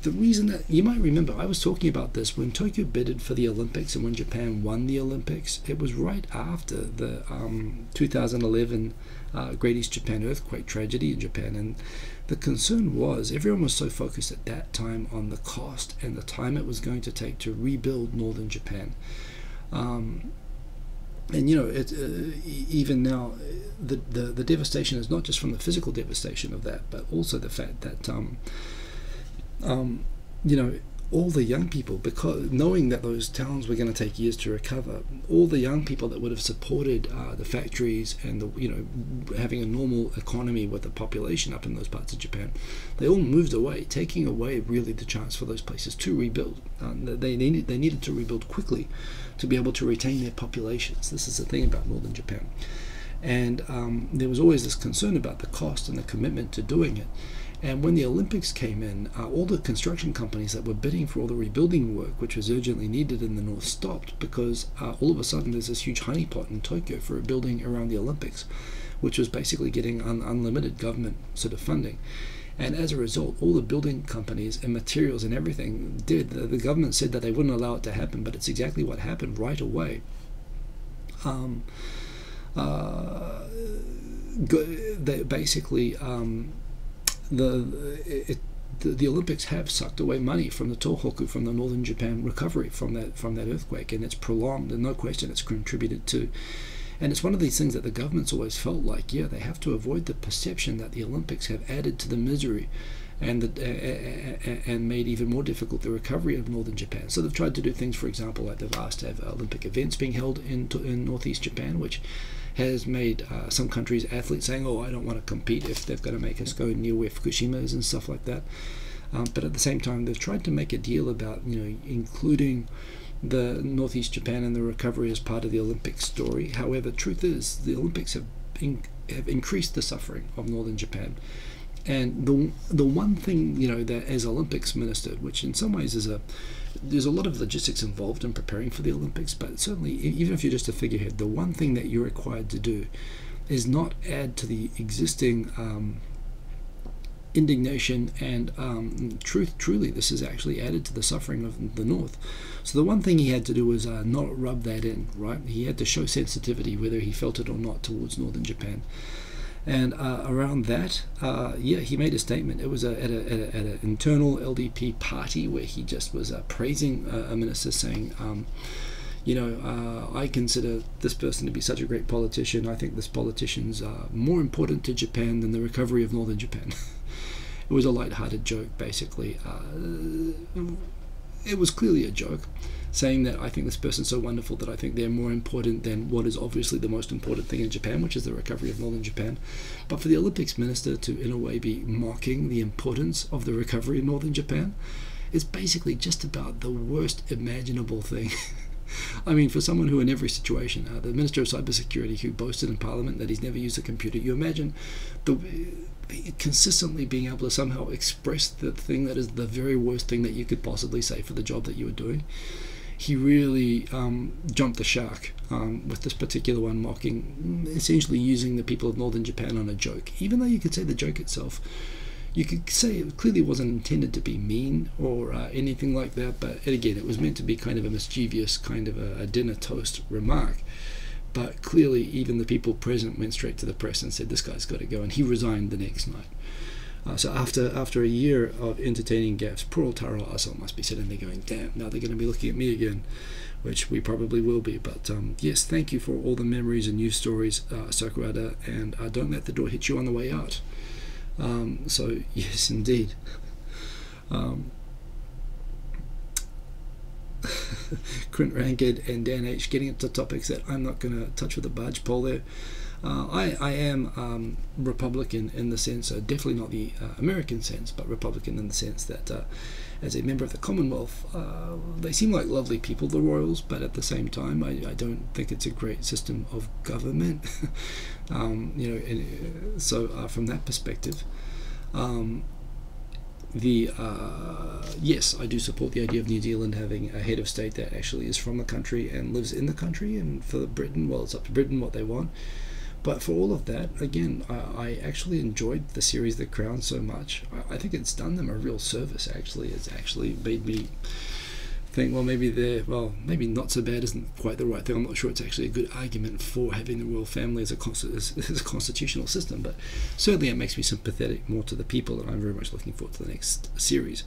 the reason that, you might remember, I was talking about this when Tokyo bidded for the Olympics and when Japan won the Olympics. It was right after the 2011 Great East Japan earthquake tragedy in Japan, and the concern was everyone was so focused at that time on the cost and the time it was going to take to rebuild northern Japan. And you know, even now, the devastation is not just from the physical devastation of that, but also the fact that you know, all the young people, because knowing that those towns were going to take years to recover, all the young people that would have supported the factories and the, you know, having a normal economy with the population up in those parts of Japan, they all moved away, taking away really the chance for those places to rebuild. They needed to rebuild quickly to be able to retain their populations. This is the thing about northern Japan, and there was always this concern about the cost and the commitment to doing it. And when the Olympics came in, all the construction companies that were bidding for all the rebuilding work, which was urgently needed in the north, stopped, because all of a sudden there's this huge honeypot in Tokyo for a building around the Olympics, which was basically getting unlimited government sort of funding. And as a result, all the building companies and materials and everything did. The government said that they wouldn't allow it to happen, but it's exactly what happened right away. They basically... The Olympics have sucked away money from the Tohoku, from the northern Japan recovery from that earthquake, and it's prolonged, and no question it's contributed to. And it's one of these things that the government's always felt like, yeah, they have to avoid the perception that the Olympics have added to the misery and made even more difficult the recovery of northern Japan. So they've tried to do things, for example, like they've asked to have Olympic events being held in northeast Japan, which has made some countries' athletes saying, oh, I don't want to compete if they've got to make us go near where Fukushima is and stuff like that. But at the same time, they've tried to make a deal about, you know, including the northeast Japan and the recovery as part of the Olympic story. However, truth is, the Olympics have increased the suffering of northern Japan. And the one thing, you know, that as Olympics minister, which in some ways there's a lot of logistics involved in preparing for the Olympics, but certainly even if you're just a figurehead, the one thing that you're required to do is not add to the existing indignation and truly this is actually added to the suffering of the North. So the one thing he had to do was not rub that in, right? He had to show sensitivity, whether he felt it or not, towards northern Japan. And around that, yeah, he made a statement. It was at an internal LDP party where he just was praising a minister, saying, you know, I consider this person to be such a great politician. I think this politician's more important to Japan than the recovery of northern Japan. It was a light-hearted joke, basically. It was clearly a joke, saying that I think this person's so wonderful that I think they're more important than what is obviously the most important thing in Japan, which is the recovery of northern Japan. But for the Olympics minister to, in a way, be mocking the importance of the recovery of northern Japan is basically just about the worst imaginable thing. I mean, for someone who in every situation, the Minister of Cybersecurity who boasted in Parliament that he's never used a computer, you imagine consistently being able to somehow express the thing that is the very worst thing that you could possibly say for the job that you were doing. He really jumped the shark with this particular one, mocking, essentially using the people of northern Japan on a joke, even though you could say the joke itself you could say it clearly wasn't intended to be mean or anything like that, but again, it was meant to be kind of a mischievous, kind of a dinner toast remark. But clearly, even the people present went straight to the press and said, this guy's got to go, and he resigned the next night. So after a year of entertaining gaffes, poor old Taro Aso must be sitting there going, damn, now they're going to be looking at me again, which we probably will be. But yes, thank you for all the memories and news stories, Sakurada, and don't let the door hit you on the way out. So yes, indeed. Clint Rankid and Dan H getting into topics that I'm not going to touch with a barge pole there. I am Republican in the sense, definitely not the American sense, but Republican in the sense that as a member of the Commonwealth, they seem like lovely people, the Royals, but at the same time, I don't think it's a great system of government. So from that perspective, yes, I do support the idea of New Zealand having a head of state that actually is from the country and lives in the country, and for Britain, well, it's up to Britain what they want. But for all of that, again, I actually enjoyed the series The Crown so much. I think it's done them a real service, actually. It's actually made me think, well, maybe not so bad isn't quite the right thing. I'm not sure it's actually a good argument for having the royal family as a constitutional system, but certainly it makes me sympathetic more to the people, and I'm very much looking forward to the next series.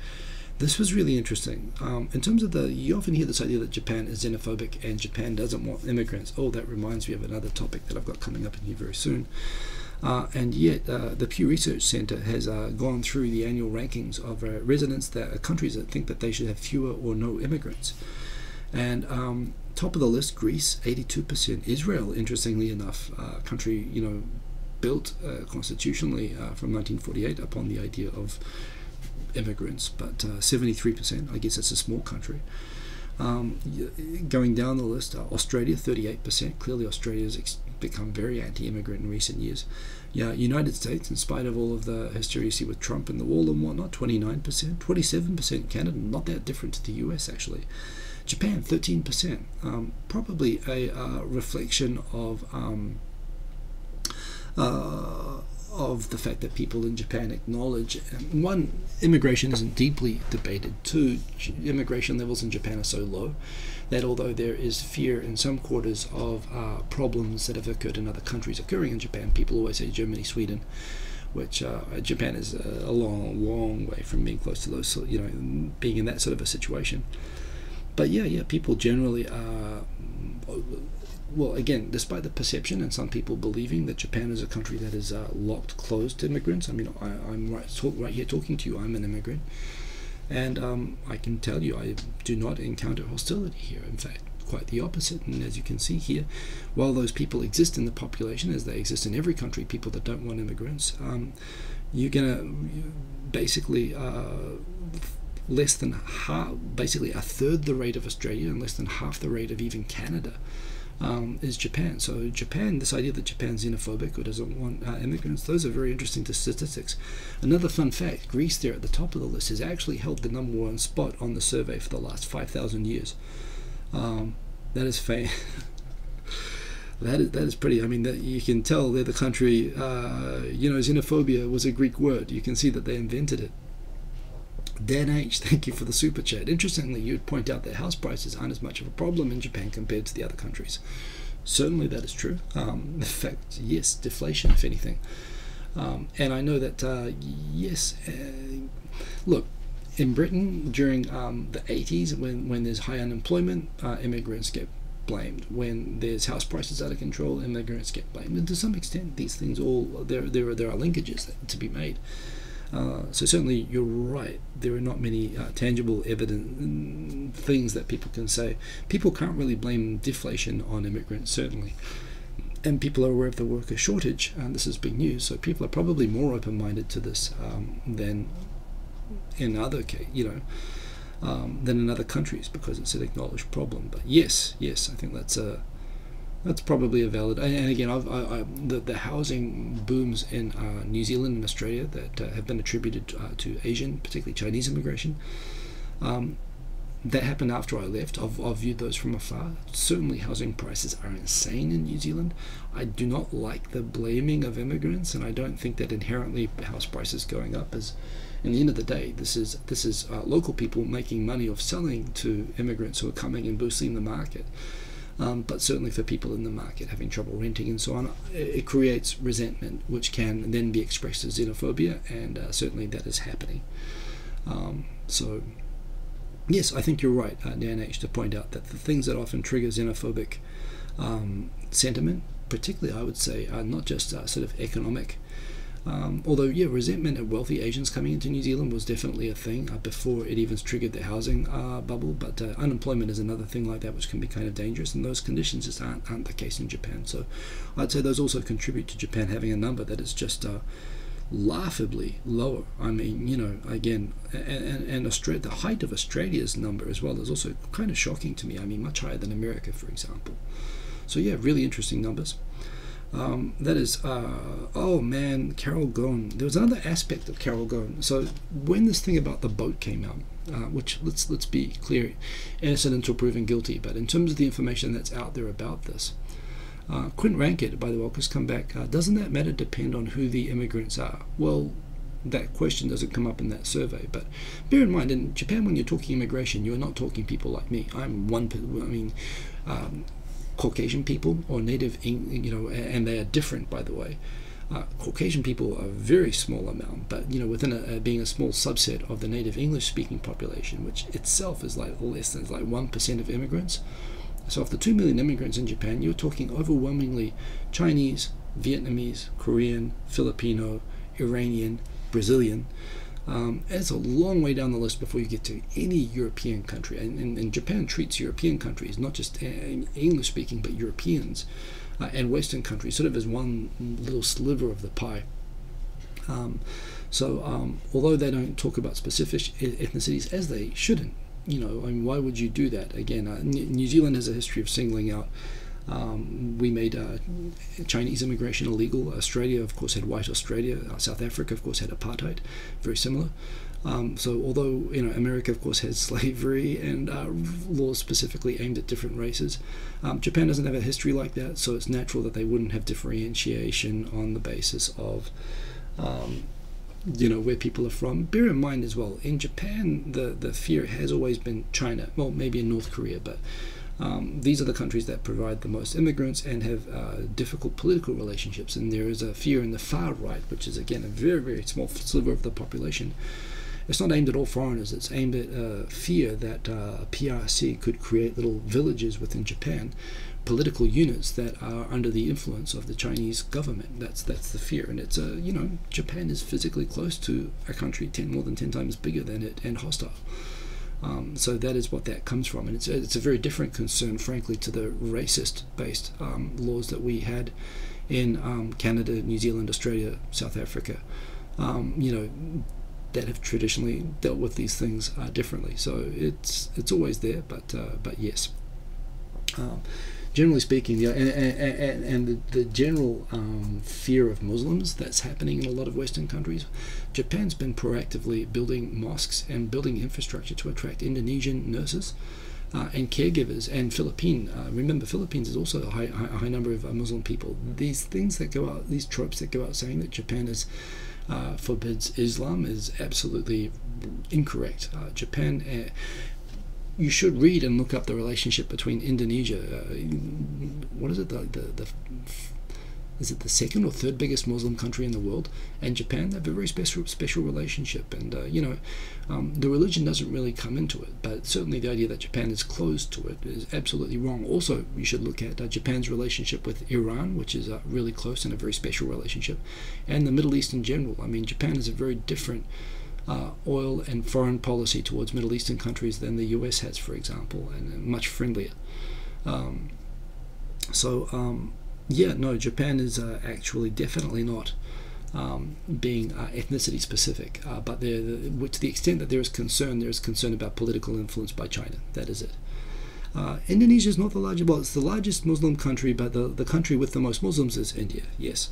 This was really interesting. In terms of you often hear this idea that Japan is xenophobic and Japan doesn't want immigrants. Oh, that reminds me of another topic that I've got coming up in here very soon. And yet, the Pew Research Center has gone through the annual rankings of residents countries that think that they should have fewer or no immigrants. And top of the list, Greece, 82%. Israel, interestingly enough, country built constitutionally from 1948 upon the idea of immigrants, but 73%. I guess it's a small country. Going down the list, Australia, 38%. Clearly, Australia has become very anti-immigrant in recent years. Yeah, United States, in spite of all of the hysteria you see with Trump and the wall and whatnot, 29%. 27% Canada, not that different to the US, actually. Japan, 13%. Probably a reflection of the fact that people in Japan acknowledge, one, immigration isn't deeply debated. Two, immigration levels in Japan are so low that although there is fear in some quarters of problems that have occurred in other countries occurring in Japan, people always say Germany, Sweden, which Japan is a long, long way from being close to those, being in that sort of a situation. But yeah, people generally are. Well, again, despite the perception and some people believing that Japan is a country that is locked, closed to immigrants. I mean, I'm right here talking to you. I'm an immigrant, and I can tell you I do not encounter hostility here. In fact, quite the opposite. And as you can see here, while those people exist in the population, as they exist in every country, people that don't want immigrants, you're gonna basically less than half, basically a third the rate of Australia and less than half the rate of even Canada. Is Japan. So Japan, this idea that Japan's xenophobic or doesn't want immigrants, those are very interesting to statistics. Another fun fact, Greece there at the top of the list has actually held the #1 spot on the survey for the last 5,000 years. That is that is pretty, I mean, that you can tell they're the country, xenophobia was a Greek word. You can see that they invented it. Dan H, thank you for the super chat. Interestingly, you'd point out that house prices aren't as much of a problem in Japan compared to the other countries. Certainly that is true. In fact, yes, deflation, if anything. And I know that, yes, look, in Britain during the 80s, when there's high unemployment, immigrants get blamed. When there's house prices out of control, immigrants get blamed. And to some extent, these things there are linkages to be made. So certainly you're right, there are not many tangible evident things that people can say. People can't really blame deflation on immigrants, certainly, and people are aware of the worker shortage, and this is big news, so people are probably more open-minded to this than in other than in other countries, because it's an acknowledged problem. But yes, I think that's probably a valid, and again, the housing booms in New Zealand and Australia that have been attributed to Asian, particularly Chinese immigration. That happened after I left. I've viewed those from afar. Certainly housing prices are insane in New Zealand. I do not like the blaming of immigrants, and I don't think that inherently house prices going up is, in the end of the day, this is local people making money off selling to immigrants who are coming and boosting the market. But certainly for people in the market having trouble renting and so on, it creates resentment, which can then be expressed as xenophobia, and certainly that is happening. So yes, I think you're right, Dan H, to point out that the things that often trigger xenophobic sentiment, particularly I would say, are not just sort of economic. Although, yeah, resentment at wealthy Asians coming into New Zealand was definitely a thing before it even triggered the housing bubble, but unemployment is another thing like that which can be kind of dangerous, and those conditions just aren't the case in Japan. So I'd say those also contribute to Japan having a number that is just laughably lower. I mean, you know, again, and Australia, the height of Australia's number as well is also kind of shocking to me. I mean, much higher than America, for example. So yeah, really interesting numbers. That is, oh man, Carol Ghosn. There was another aspect of Carol Ghosn. So when this thing about the boat came out, which let's be clear, innocent until proven guilty, but in terms of the information that's out there about this, Quint Rankett, by the way, has come back. Doesn't that matter depend on who the immigrants are? Well, that question doesn't come up in that survey, but bear in mind, in Japan, when you're talking immigration, you're not talking people like me. I'm one, I mean, Caucasian people or native, you know, and they are different, by the way. Caucasian people are a very small amount, but you know, within being a small subset of the native English-speaking population, which itself is like less than 1% of immigrants. So of the 2 million immigrants in Japan, you're talking overwhelmingly Chinese, Vietnamese, Korean, Filipino, Iranian, Brazilian. It's a long way down the list before you get to any European country. And Japan treats European countries, not just English-speaking, but Europeans and Western countries, sort of as one little sliver of the pie. Although they don't talk about specific ethnicities, as they shouldn't, you know, I mean, why would you do that? Again, New Zealand has a history of singling out. We made Chinese immigration illegal. Australia, of course, had white Australia. South Africa, of course, had apartheid. Very similar. So although, you know, America, of course, has slavery and laws specifically aimed at different races, Japan doesn't have a history like that, so it's natural that they wouldn't have differentiation on the basis of you know, where people are from. Bear in mind as well, in Japan, the fear has always been China. Well, maybe in North Korea, but these are the countries that provide the most immigrants and have difficult political relationships. And there is a fear in the far right, which is, again, a very, very small sliver of the population. It's not aimed at all foreigners. It's aimed at fear that PRC could create little villages within Japan, political units that are under the influence of the Chinese government. That's the fear. And it's you know, Japan is physically close to a country more than 10 times bigger than it and hostile. So that is what that comes from, and it's a very different concern, frankly, to the racist-based laws that we had in Canada, New Zealand, Australia, South Africa. You know, that have traditionally dealt with these things differently. So it's always there, but yes. Generally speaking, yeah, and the general fear of Muslims that's happening in a lot of Western countries, Japan's been proactively building mosques and building infrastructure to attract Indonesian nurses and caregivers, and remember, Philippines is also a high number of Muslim people. These things that go out, these tropes that go out saying that Japan forbids Islam is absolutely incorrect. Japan. You should read and look up the relationship between Indonesia. What is it? Is it the second or third biggest Muslim country in the world? And Japan, they have a very special relationship. And you know, the religion doesn't really come into it, but certainly the idea that Japan is closed to it is absolutely wrong. Also, you should look at Japan's relationship with Iran, which is really close and a very special relationship, and the Middle East in general. I mean, Japan is a very different oil and foreign policy towards Middle Eastern countries than the US has, for example, and much friendlier. Yeah, no, Japan is actually definitely not being ethnicity specific, but to the extent that there is concern about political influence by China. That is it. Indonesia is not the largest, well, it's the largest Muslim country, but the country with the most Muslims is India, yes.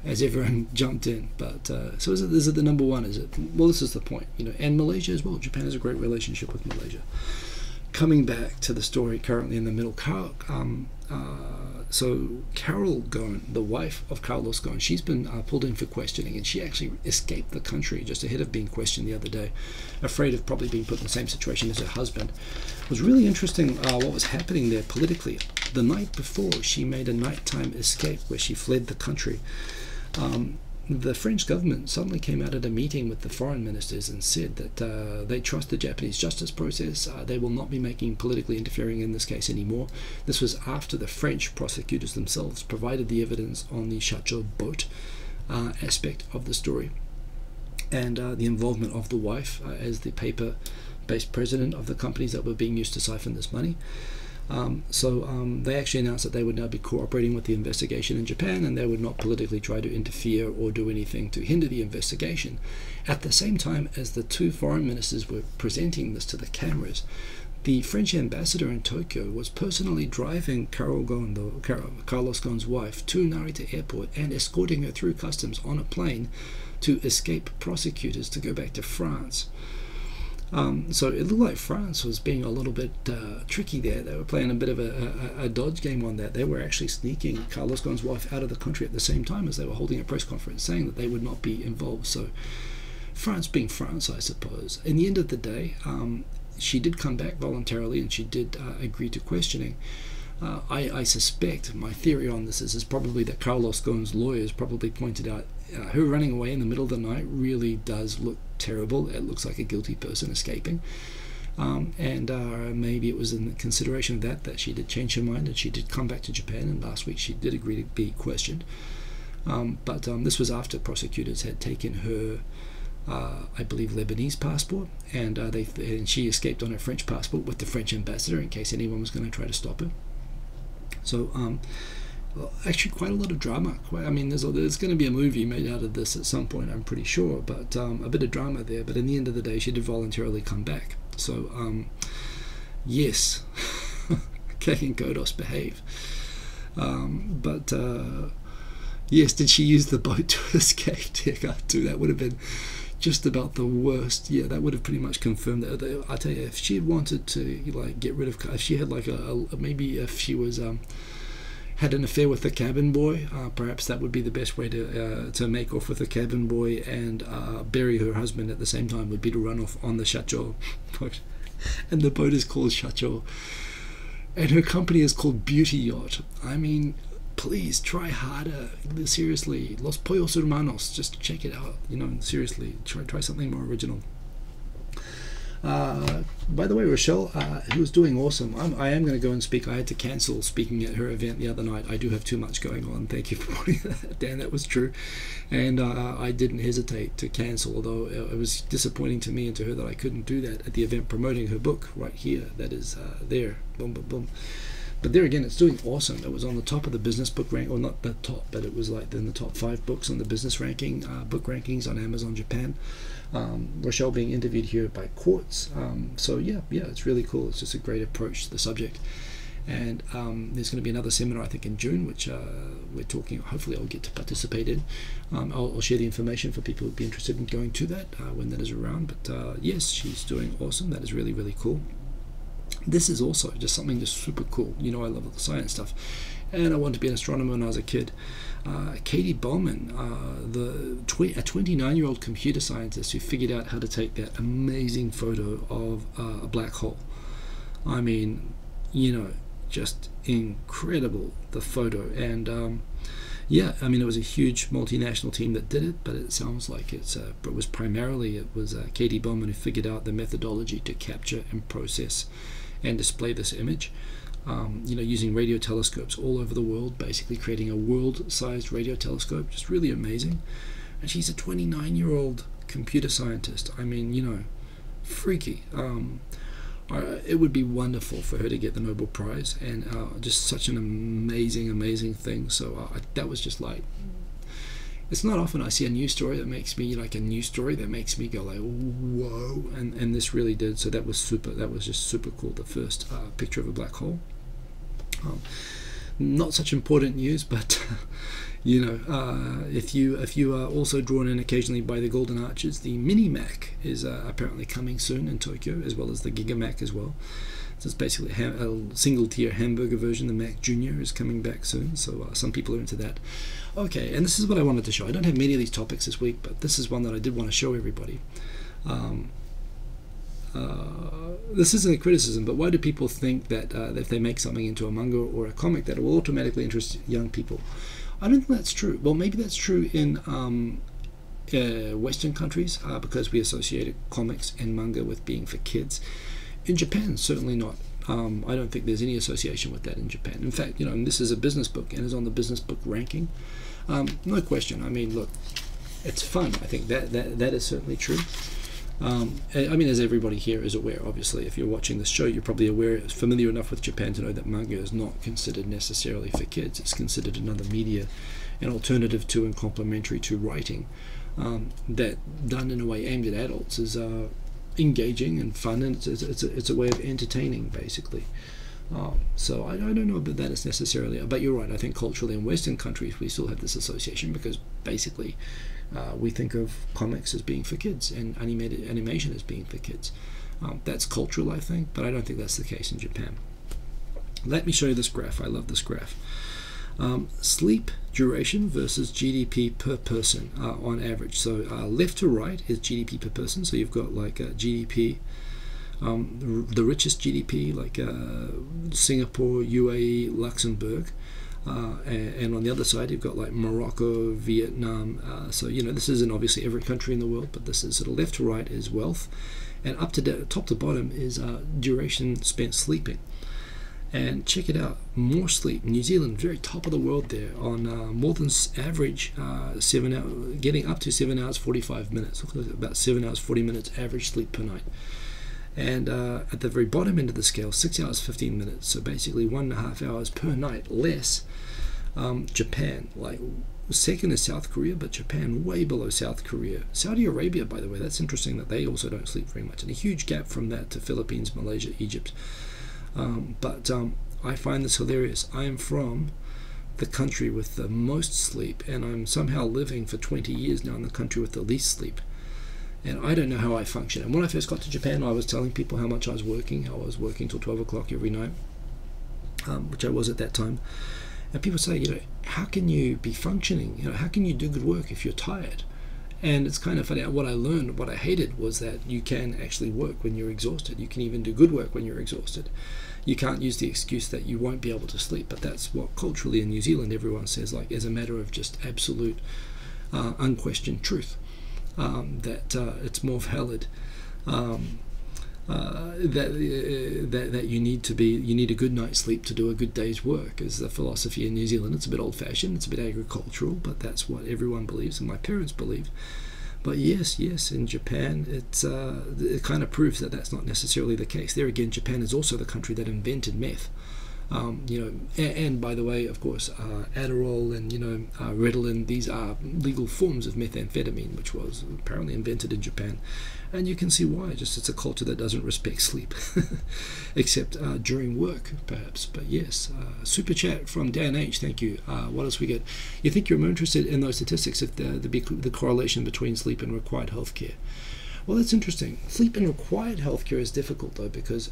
as everyone jumped in. But so is it the number one? Is it? Well, this is the point, you know. And Malaysia as well. Japan has a great relationship with Malaysia. Coming back to the story currently in the middle, so Carol Ghosn, the wife of Carlos Ghosn, she's been pulled in for questioning, and she actually escaped the country just ahead of being questioned the other day, afraid of probably being put in the same situation as her husband. It was really interesting what was happening there politically. The night before, she made a nighttime escape where she fled the country. The French government suddenly came out at a meeting with the foreign ministers and said that they trust the Japanese justice process. They will not be making politically interfering in this case anymore. This was after the French prosecutors themselves provided the evidence on the Shacho boat aspect of the story, and the involvement of the wife as the paper-based president of the companies that were being used to siphon this money. They actually announced that they would now be cooperating with the investigation in Japan, and they would not politically try to interfere or do anything to hinder the investigation. At the same time as the two foreign ministers were presenting this to the cameras, the French ambassador in Tokyo was personally driving Carol Ghosn, Carlos Ghosn's wife, to Narita Airport and escorting her through customs on a plane to escape prosecutors to go back to France. So it looked like France was being a little bit tricky there. They were playing a bit of a dodge game on that. They were actually sneaking Carlos Ghosn's wife out of the country at the same time as they were holding a press conference saying that they would not be involved. So France being France, I suppose. In the end of the day, she did come back voluntarily, and she did agree to questioning. I suspect, my theory on this is probably that Carlos Ghosn's lawyers probably pointed out her running away in the middle of the night really does look terrible. It looks like a guilty person escaping. Maybe it was in consideration of that she did change her mind, and she did come back to Japan, and last week she did agree to be questioned. This was after prosecutors had taken her, I believe, Lebanese passport, and she escaped on her French passport with the French ambassador in case anyone was going to try to stop her. So actually quite a lot of drama. There's going to be a movie made out of this at some point, I'm pretty sure, but a bit of drama there. But in the end of the day, she did voluntarily come back. So yes, Kek and Kodos behave. Yes, did she use the boat to escape? That would have been just about the worst. Yeah, that would have pretty much confirmed that. I tell you, if she had wanted to get rid of, if she had maybe if she was had an affair with the cabin boy, perhaps that would be the best way to make off with the cabin boy and bury her husband at the same time, would be to run off on the Shacho boat. And the boat is called Shacho, and her company is called Beauty Yacht. Please try harder. Seriously, Los Pollos Hermanos, just check it out. Seriously, try something more original. By the way, Rochelle, who was doing awesome. I am going to go and speak. I had to cancel speaking at her event the other night. I do have too much going on. Thank you for pointing that. Dan, that was true. And I didn't hesitate to cancel, although it was disappointing to me and to her that I couldn't do that at the event promoting her book right here. That is there. Boom, boom, boom. But there again, it's doing awesome. It was on the top of the business book rank, or not the top, but it was like in the top 5 books on the business ranking, book rankings on Amazon Japan. Rochelle being interviewed here by Quartz. So yeah, it's really cool. It's just a great approach to the subject. And there's going to be another seminar, I think, in June, which we're talking. Hopefully, I'll get to participate in. I'll share the information for people who'd be interested in going to that when that is around. But yes, she's doing awesome. That is really, really cool. This is also just something just super cool. I love all the science stuff, and I wanted to be an astronomer when I was a kid. Katie Bowman, a 29-year-old computer scientist who figured out how to take that amazing photo of a black hole. Just incredible, the photo. And it was a huge multinational team that did it, but it sounds like it was primarily Katie Bowman who figured out the methodology to capture and process and display this image, using radio telescopes all over the world, basically creating a world-sized radio telescope. Just really amazing. And she's a 29-year-old computer scientist. Freaky. It would be wonderful for her to get the Nobel Prize, and just such an amazing thing. So that was just like, it's not often I see a news story that makes me go like, whoa, and this really did. So that was just super cool. The first picture of a black hole. Not such important news, but you know, if you are also drawn in occasionally by the Golden Arches, the Mini Mac is apparently coming soon in Tokyo, as well as the Giga Mac as well. So it's basically a single-tier hamburger version. The Mac Junior is coming back soon, so some people are into that. Okay, and this is what I wanted to show. I don't have many of these topics this week, but this is one that I did want to show everybody. This isn't a criticism, but why do people think that if they make something into a manga or a comic that it will automatically interest young people? I don't think that's true. Well, maybe that's true in Western countries because we associate comics and manga with being for kids. In Japan, certainly not. I don't think there's any association with that in Japan. In fact, you know, and this is a business book and is on the business book ranking. No question. I mean, look, it's fun. I think that is certainly true. I mean, as everybody here is aware, obviously, if you're watching this show, you're probably familiar enough with Japan to know that manga is not considered necessarily for kids. It's considered another media, an alternative to and complementary to writing, that done in a way aimed at adults is engaging and fun, and it's a way of entertaining, basically. So I don't know about that as necessarily, but you're right. I think culturally in Western countries we still have this association because basically we think of comics as being for kids and animation as being for kids. That's cultural, I think, but I don't think that's the case in Japan. Let me show you this graph. I love this graph. Sleep duration versus GDP per person on average. So left to right is GDP per person. So you've got like GDP, the richest GDP like Singapore, UAE, Luxembourg, and on the other side you've got like Morocco, Vietnam. So you know, this isn't obviously every country in the world, but this is sort of left to right is wealth, and up to top to bottom is duration spent sleeping. And check it out, more sleep. New Zealand, very top of the world there on more than average 7 hours, getting up to 7 hours 45 minutes. Look at about 7 hours 40 minutes average sleep per night. And at the very bottom end of the scale, 6 hours 15 minutes. So basically 1.5 hours per night less. Japan, like second is South Korea, but Japan way below South Korea. Saudi Arabia, by the way, that's interesting that they also don't sleep very much. And a huge gap from that to Philippines, Malaysia, Egypt. But I find this hilarious. I am from the country with the most sleep, and I'm somehow living for 20 years now in the country with the least sleep. And I don't know how I function. And when I first got to Japan, I was telling people how much I was working. I was working till 12 o'clock every night, which I was at that time. And people say, you know, how can you be functioning? You know, how can you do good work if you're tired? And it's kind of funny. What I learned, what I hated, was that you can actually work when you're exhausted. You can even do good work when you're exhausted. You can't use the excuse that you won't be able to sleep. But that's what culturally in New Zealand everyone says, like as a matter of just absolute unquestioned truth, that it's more valid. That you need a good night's sleep to do a good day's work is the philosophy in New Zealand. It's a bit old-fashioned, it's a bit agricultural, but that's what everyone believes and my parents believe. But yes, in Japan, it kind of proves that that's not necessarily the case. There again, Japan is also the country that invented meth. You know, and by the way, of course, Adderall and Ritalin, these are legal forms of methamphetamine, which was apparently invented in Japan, and you can see why. Just it's a culture that doesn't respect sleep, except during work, perhaps. But yes, super chat from Dan H. Thank you. What else we get? You think you're more interested in those statistics if the correlation between sleep and required healthcare? Well, that's interesting. Sleep and required healthcare is difficult, though, because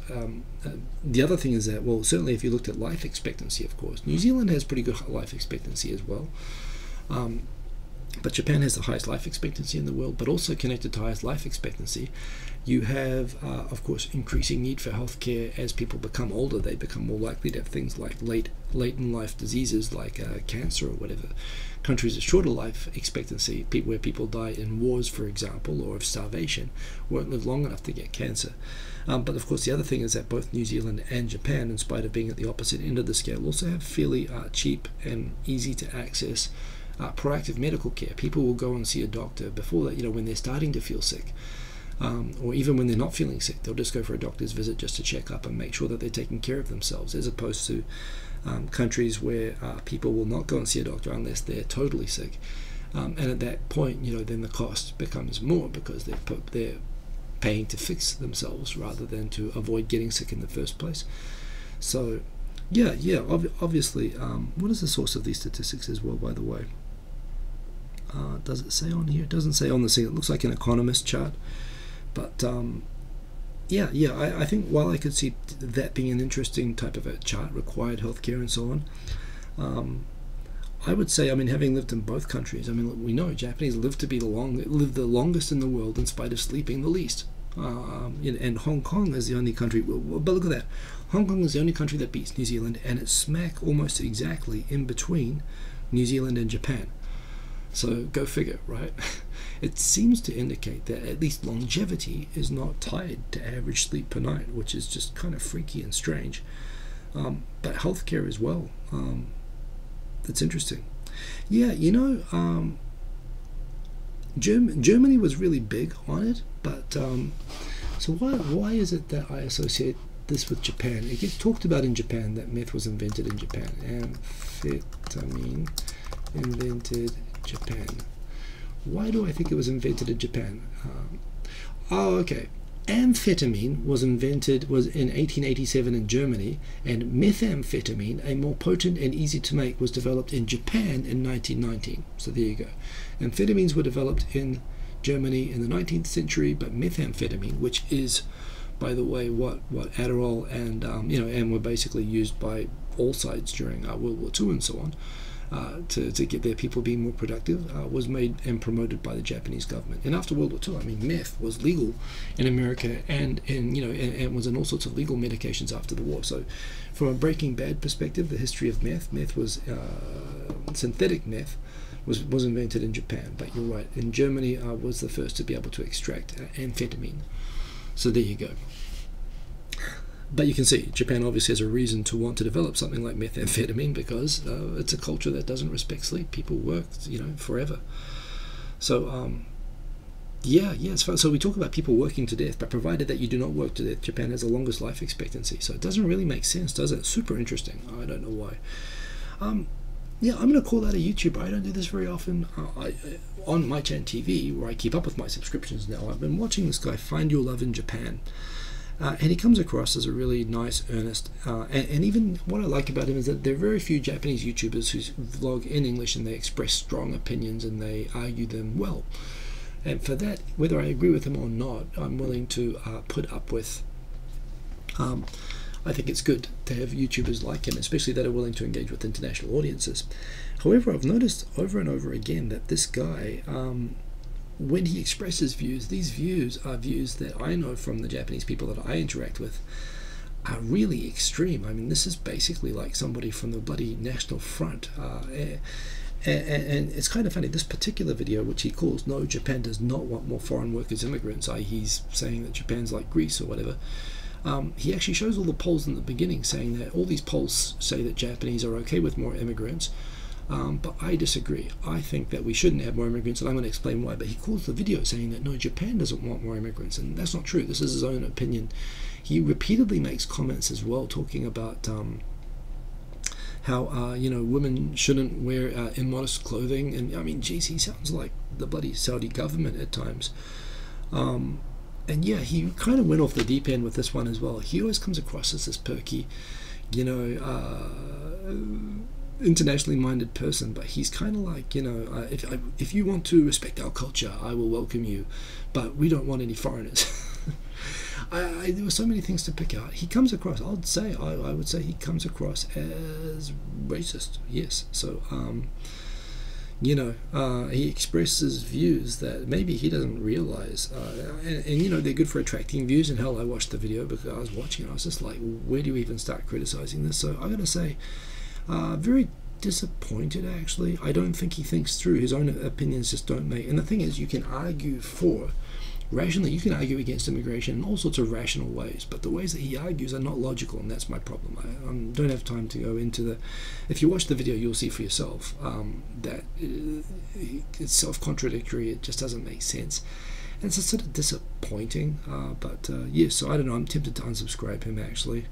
the other thing is that, well, certainly if you looked at life expectancy, of course, New Zealand has pretty good life expectancy as well. But Japan has the highest life expectancy in the world, but also connected to highest life expectancy, you have, of course, increasing need for healthcare as people become older. They become more likely to have things like late in life diseases like cancer or whatever. Countries with shorter life expectancy, where people die in wars, for example, or of starvation, won't live long enough to get cancer. But of course, the other thing is that both New Zealand and Japan, in spite of being at the opposite end of the scale, also have fairly cheap and easy to access proactive medical care. People will go and see a doctor before that, when they're starting to feel sick. Or even when they're not feeling sick, they'll just go for a doctor's visit just to check up and make sure that they're taking care of themselves, as opposed to countries where people will not go and see a doctor unless they're totally sick. And at that point, then the cost becomes more because they're paying to fix themselves rather than to avoid getting sick in the first place. So Yeah. Obviously, what is the source of these statistics as well, by the way? Does it say on here? It doesn't say on the scene. It looks like an economist chart. But yeah, I think while I could see that being an interesting type of a chart, required healthcare and so on, I would say, I mean, having lived in both countries, I mean, we know Japanese live the longest in the world in spite of sleeping the least. And Hong Kong is the only country, but look at that, Hong Kong is the only country that beats New Zealand, and it's smack almost exactly in between New Zealand and Japan. So go figure, right? It seems to indicate that at least longevity is not tied to average sleep per night, which is just kind of freaky and strange. But healthcare as well. That's interesting. Yeah, Germany was really big on it, but so why is it that I associate this with Japan? It gets talked about in Japan that meth was invented in Japan. Amphetamine invented Japan. Why do I think it was invented in Japan? Okay. Amphetamine was in 1887 in Germany, and methamphetamine, a more potent and easy to make, was developed in Japan in 1919. So there you go. Amphetamines were developed in Germany in the 19th century, but methamphetamine, which is, by the way, what Adderall and and were basically used by all sides during World War II and so on, to get their people being more productive, was made and promoted by the Japanese government. And after World War II, I mean, meth was legal in America and was in all sorts of legal medications after the war. So from a Breaking Bad perspective, the history of meth was synthetic meth was invented in Japan. But you're right, in Germany was the first to be able to extract amphetamine. So there you go. But you can see Japan obviously has a reason to want to develop something like methamphetamine, because it's a culture that doesn't respect sleep. People work, forever. So yeah, it's fun. So we talk about people working to death, but provided that you do not work to death, Japan has the longest life expectancy. So it doesn't really make sense, does it? Super interesting. I don't know why. Yeah, I'm going to call that a YouTuber. I don't do this very often. On my GenTV, where I keep up with my subscriptions now, I've been watching this guy, Find Your Love in Japan. And he comes across as a really nice, earnest, and even what I like about him is that there are very few Japanese YouTubers who vlog in English and they express strong opinions and they argue them well. And for that, whether I agree with him or not, I'm willing to put up with. I think it's good to have YouTubers like him, especially that are willing to engage with international audiences. However, I've noticed over and over again that this guy, when he expresses views, these views are views that I know from the Japanese people that I interact with are really extreme. I mean, this is basically like somebody from the bloody National Front. And it's kind of funny, this particular video, which he calls "No, Japan does not want more foreign workers, immigrants," i.e. he's saying that Japan's like Greece or whatever. He actually shows all the polls in the beginning saying that all these polls say that Japanese are okay with more immigrants. But I disagree. I think that we shouldn't have more immigrants, and I'm going to explain why. But he calls the video saying that no, Japan doesn't want more immigrants, and that's not true. This is his own opinion. He repeatedly makes comments as well, talking about how women shouldn't wear immodest clothing, and I mean, geez, he sounds like the bloody Saudi government at times. And yeah, he kind of went off the deep end with this one as well. He always comes across as this perky, internationally minded person, but he's kind of like, if you want to respect our culture, I will welcome you, but we don't want any foreigners. There were so many things to pick out. He comes across, I would say he comes across as racist, yes. So he expresses views that maybe he doesn't realize, and they're good for attracting views. And hell, I watched the video because I was watching it, I was just like, where do you even start criticizing this? So I gotta say, very disappointed actually. I don't think he thinks through. His own opinions just don't make. And the thing is, you can argue rationally, you can argue against immigration in all sorts of rational ways, but the ways that he argues are not logical, and that's my problem. I don't have time to go into the. If you watch the video, you'll see for yourself that it's self-contradictory. It just doesn't make sense, and it's sort of disappointing. But yes, so I don't know. I'm tempted to unsubscribe him actually.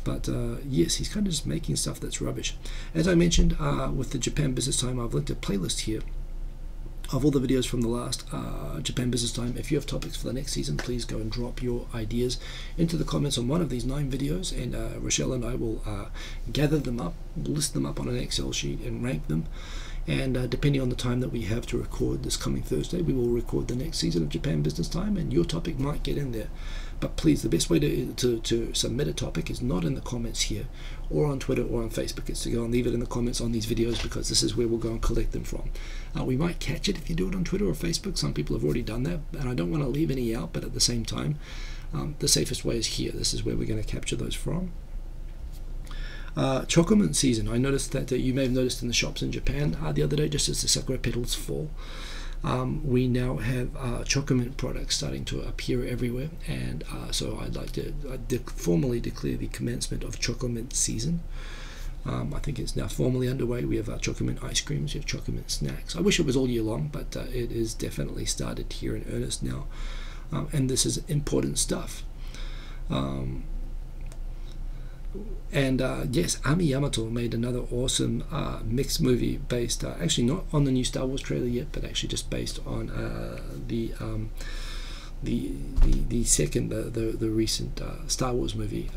But yes, he's kind of just making stuff that's rubbish. As I mentioned with the Japan Business Time, I've linked a playlist here of all the videos from the last Japan Business Time. If you have topics for the next season, please go and drop your ideas into the comments on one of these 9 videos, and Rochelle and I will gather them up, list them up on an Excel sheet and rank them, and depending on the time that we have to record this coming Thursday, we will record the next season of Japan Business Time, and your topic might get in there. But please, the best way to submit a topic is not in the comments here or on Twitter or on Facebook. It's to go and leave it in the comments on these videos, because this is where we'll go and collect them from. We might catch it if you do it on Twitter or Facebook. Some people have already done that, and I don't want to leave any out, but at the same time, the safest way is here. This is where we're going to capture those from. Chocolate season. I noticed that you may have noticed in the shops in Japan the other day, just as the sakura petals fall, we now have chocolate products starting to appear everywhere, and so I'd like to formally declare the commencement of chocolate season. I think it's now formally underway. We have chocolate ice creams, we have chocolate snacks. I wish it was all year long, but it is definitely started here in earnest now, and this is important stuff. Yes, Ami Yamato made another awesome mixed movie based, actually not on the new Star Wars trailer yet, but actually just based on the recent Star Wars movie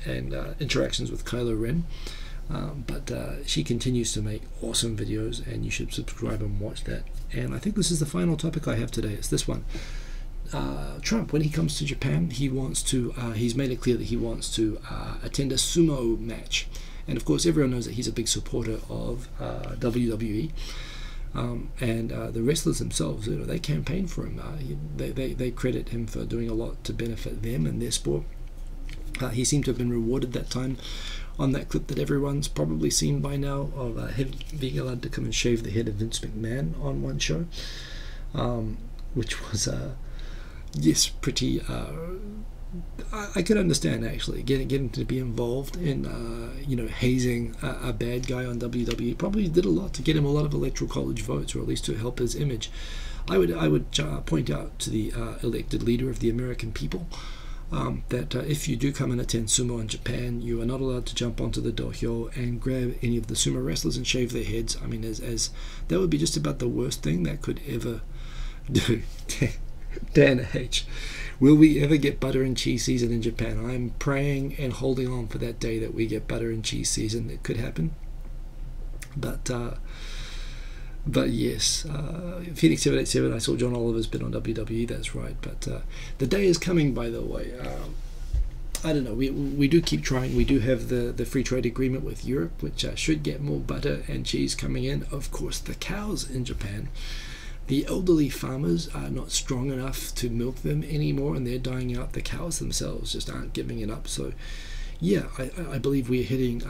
and interactions with Kylo Ren. But she continues to make awesome videos, and you should subscribe and watch that. And I think this is the final topic I have today. It's this one. Trump, when he comes to Japan, he wants to, he's made it clear that he wants to attend a sumo match. And of course, everyone knows that he's a big supporter of WWE. And the wrestlers themselves, you know, they campaign for him. They credit him for doing a lot to benefit them and their sport. He seemed to have been rewarded that time on that clip that everyone's probably seen by now of him being allowed to come and shave the head of Vince McMahon on one show, which was yes, pretty. I could understand actually getting to be involved in you know, hazing a bad guy on WWE. Probably did a lot to get him a lot of electoral college votes, or at least to help his image. I would point out to the elected leader of the American people that if you do come and attend sumo in Japan, you are not allowed to jump onto the dohyo and grab any of the sumo wrestlers and shave their heads. I mean, as that would be just about the worst thing that could ever do. Dan H. Will we ever get butter and cheese season in Japan? I'm praying and holding on for that day that we get butter and cheese season. It could happen. But yes, Phoenix 787, I saw John Oliver's been on WWE, that's right. But the day is coming, by the way. I don't know, we do keep trying. We do have the free trade agreement with Europe, which should get more butter and cheese coming in. Of course, the cows in Japan, the elderly farmers are not strong enough to milk them anymore, and they're dying out. The cows themselves just aren't giving it up. So yeah, I believe we're hitting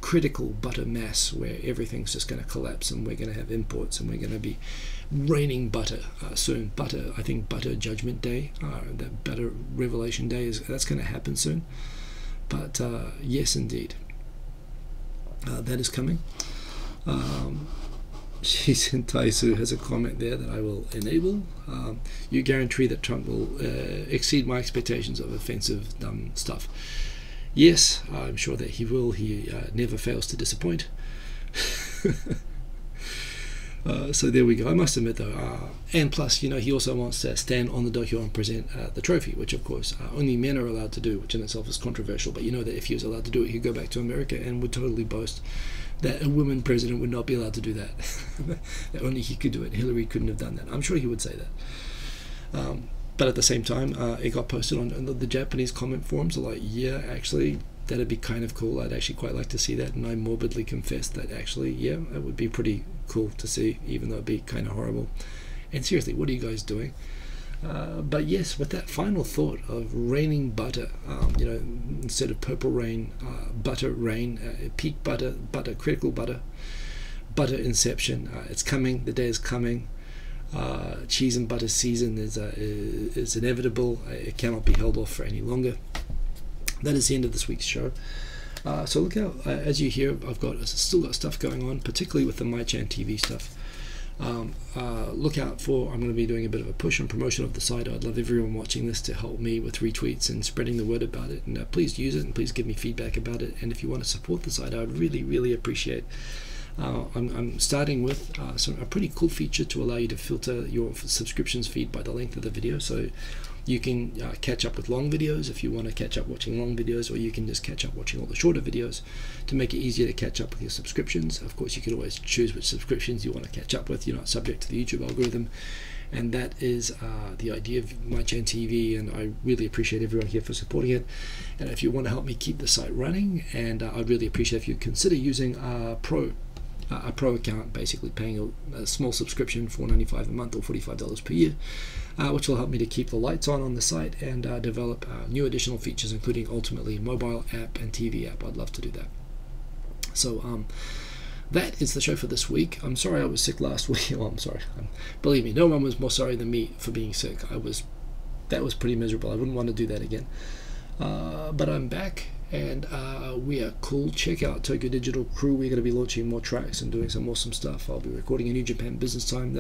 critical butter mass where everything's just going to collapse, and we're going to have imports, and we're going to be raining butter soon. Butter, I think Butter Judgment Day, that Butter Revelation Day, that's going to happen soon. But yes, indeed, that is coming. Jason Taisu has a comment there that I will enable. You guarantee that Trump will exceed my expectations of offensive, dumb stuff. Yes, I'm sure that he will. He never fails to disappoint. So there we go. I must admit though, and plus, you know, he also wants to stand on the dohyo and present the trophy, which of course only men are allowed to do, which in itself is controversial. But you know that if he was allowed to do it, he'd go back to America and would totally boast that a woman president would not be allowed to do that. That only he could do it. Hillary couldn't have done that. I'm sure he would say that. But at the same time, it got posted on the Japanese comment forums. Like, yeah, actually, that'd be kind of cool. I'd actually quite like to see that. And I morbidly confess that actually, yeah, it would be pretty cool to see, even though it'd be kind of horrible. And seriously, what are you guys doing? But yes, with that final thought of raining butter, you know, instead of purple rain, butter rain, peak butter, critical butter, butter inception. It's coming. The day is coming. Cheese and butter season is inevitable. It cannot be held off for any longer. That is the end of this week's show. So look out, as you hear, I've still got stuff going on, particularly with the GenTV stuff. Look out for, I'm going to be doing a bit of a push and promotion of the site. I'd love everyone watching this to help me with retweets and spreading the word about it, and please use it and please give me feedback about it. And if you want to support the site, I would really appreciate I'm starting with a pretty cool feature to allow you to filter your subscriptions feed by the length of the video. So you can catch up with long videos if you want to catch up watching long videos, or you can just catch up watching all the shorter videos to make it easier to catch up with your subscriptions. Of course, you can always choose which subscriptions you want to catch up with. You're not subject to the YouTube algorithm. And that is the idea of my GenTV, and I really appreciate everyone here for supporting it. And if you want to help me keep the site running, and I'd really appreciate if you consider using a pro account, basically paying a small subscription, $4.95 a month or $45 per year, which will help me to keep the lights on the site and develop new additional features, including ultimately mobile app and TV app. I'd love to do that. So that is the show for this week. I'm sorry I was sick last week. Well, I'm sorry. Believe me, no one was more sorry than me for being sick. That was pretty miserable. I wouldn't want to do that again. But I'm back, and we are cool. Check out Tokyo Digital Crew. We're going to be launching more tracks and doing some awesome stuff. I'll be recording a new Japan Business Time.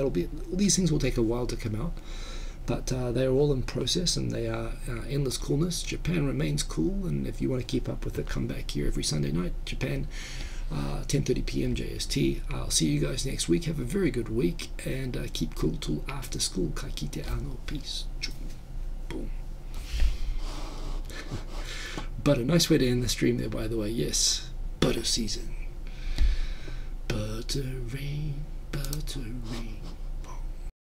These things will take a while to come out, but they are all in process, and they are endless coolness. Japan remains cool, and if you want to keep up with it, come back here every Sunday night. Japan, 10:30 p.m. JST. I'll see you guys next week. Have a very good week, and keep cool till after school. Kaikite ano. Peace. Boom. But a nice way to end the stream there, by the way. Yes, butter season. Butter rain, butter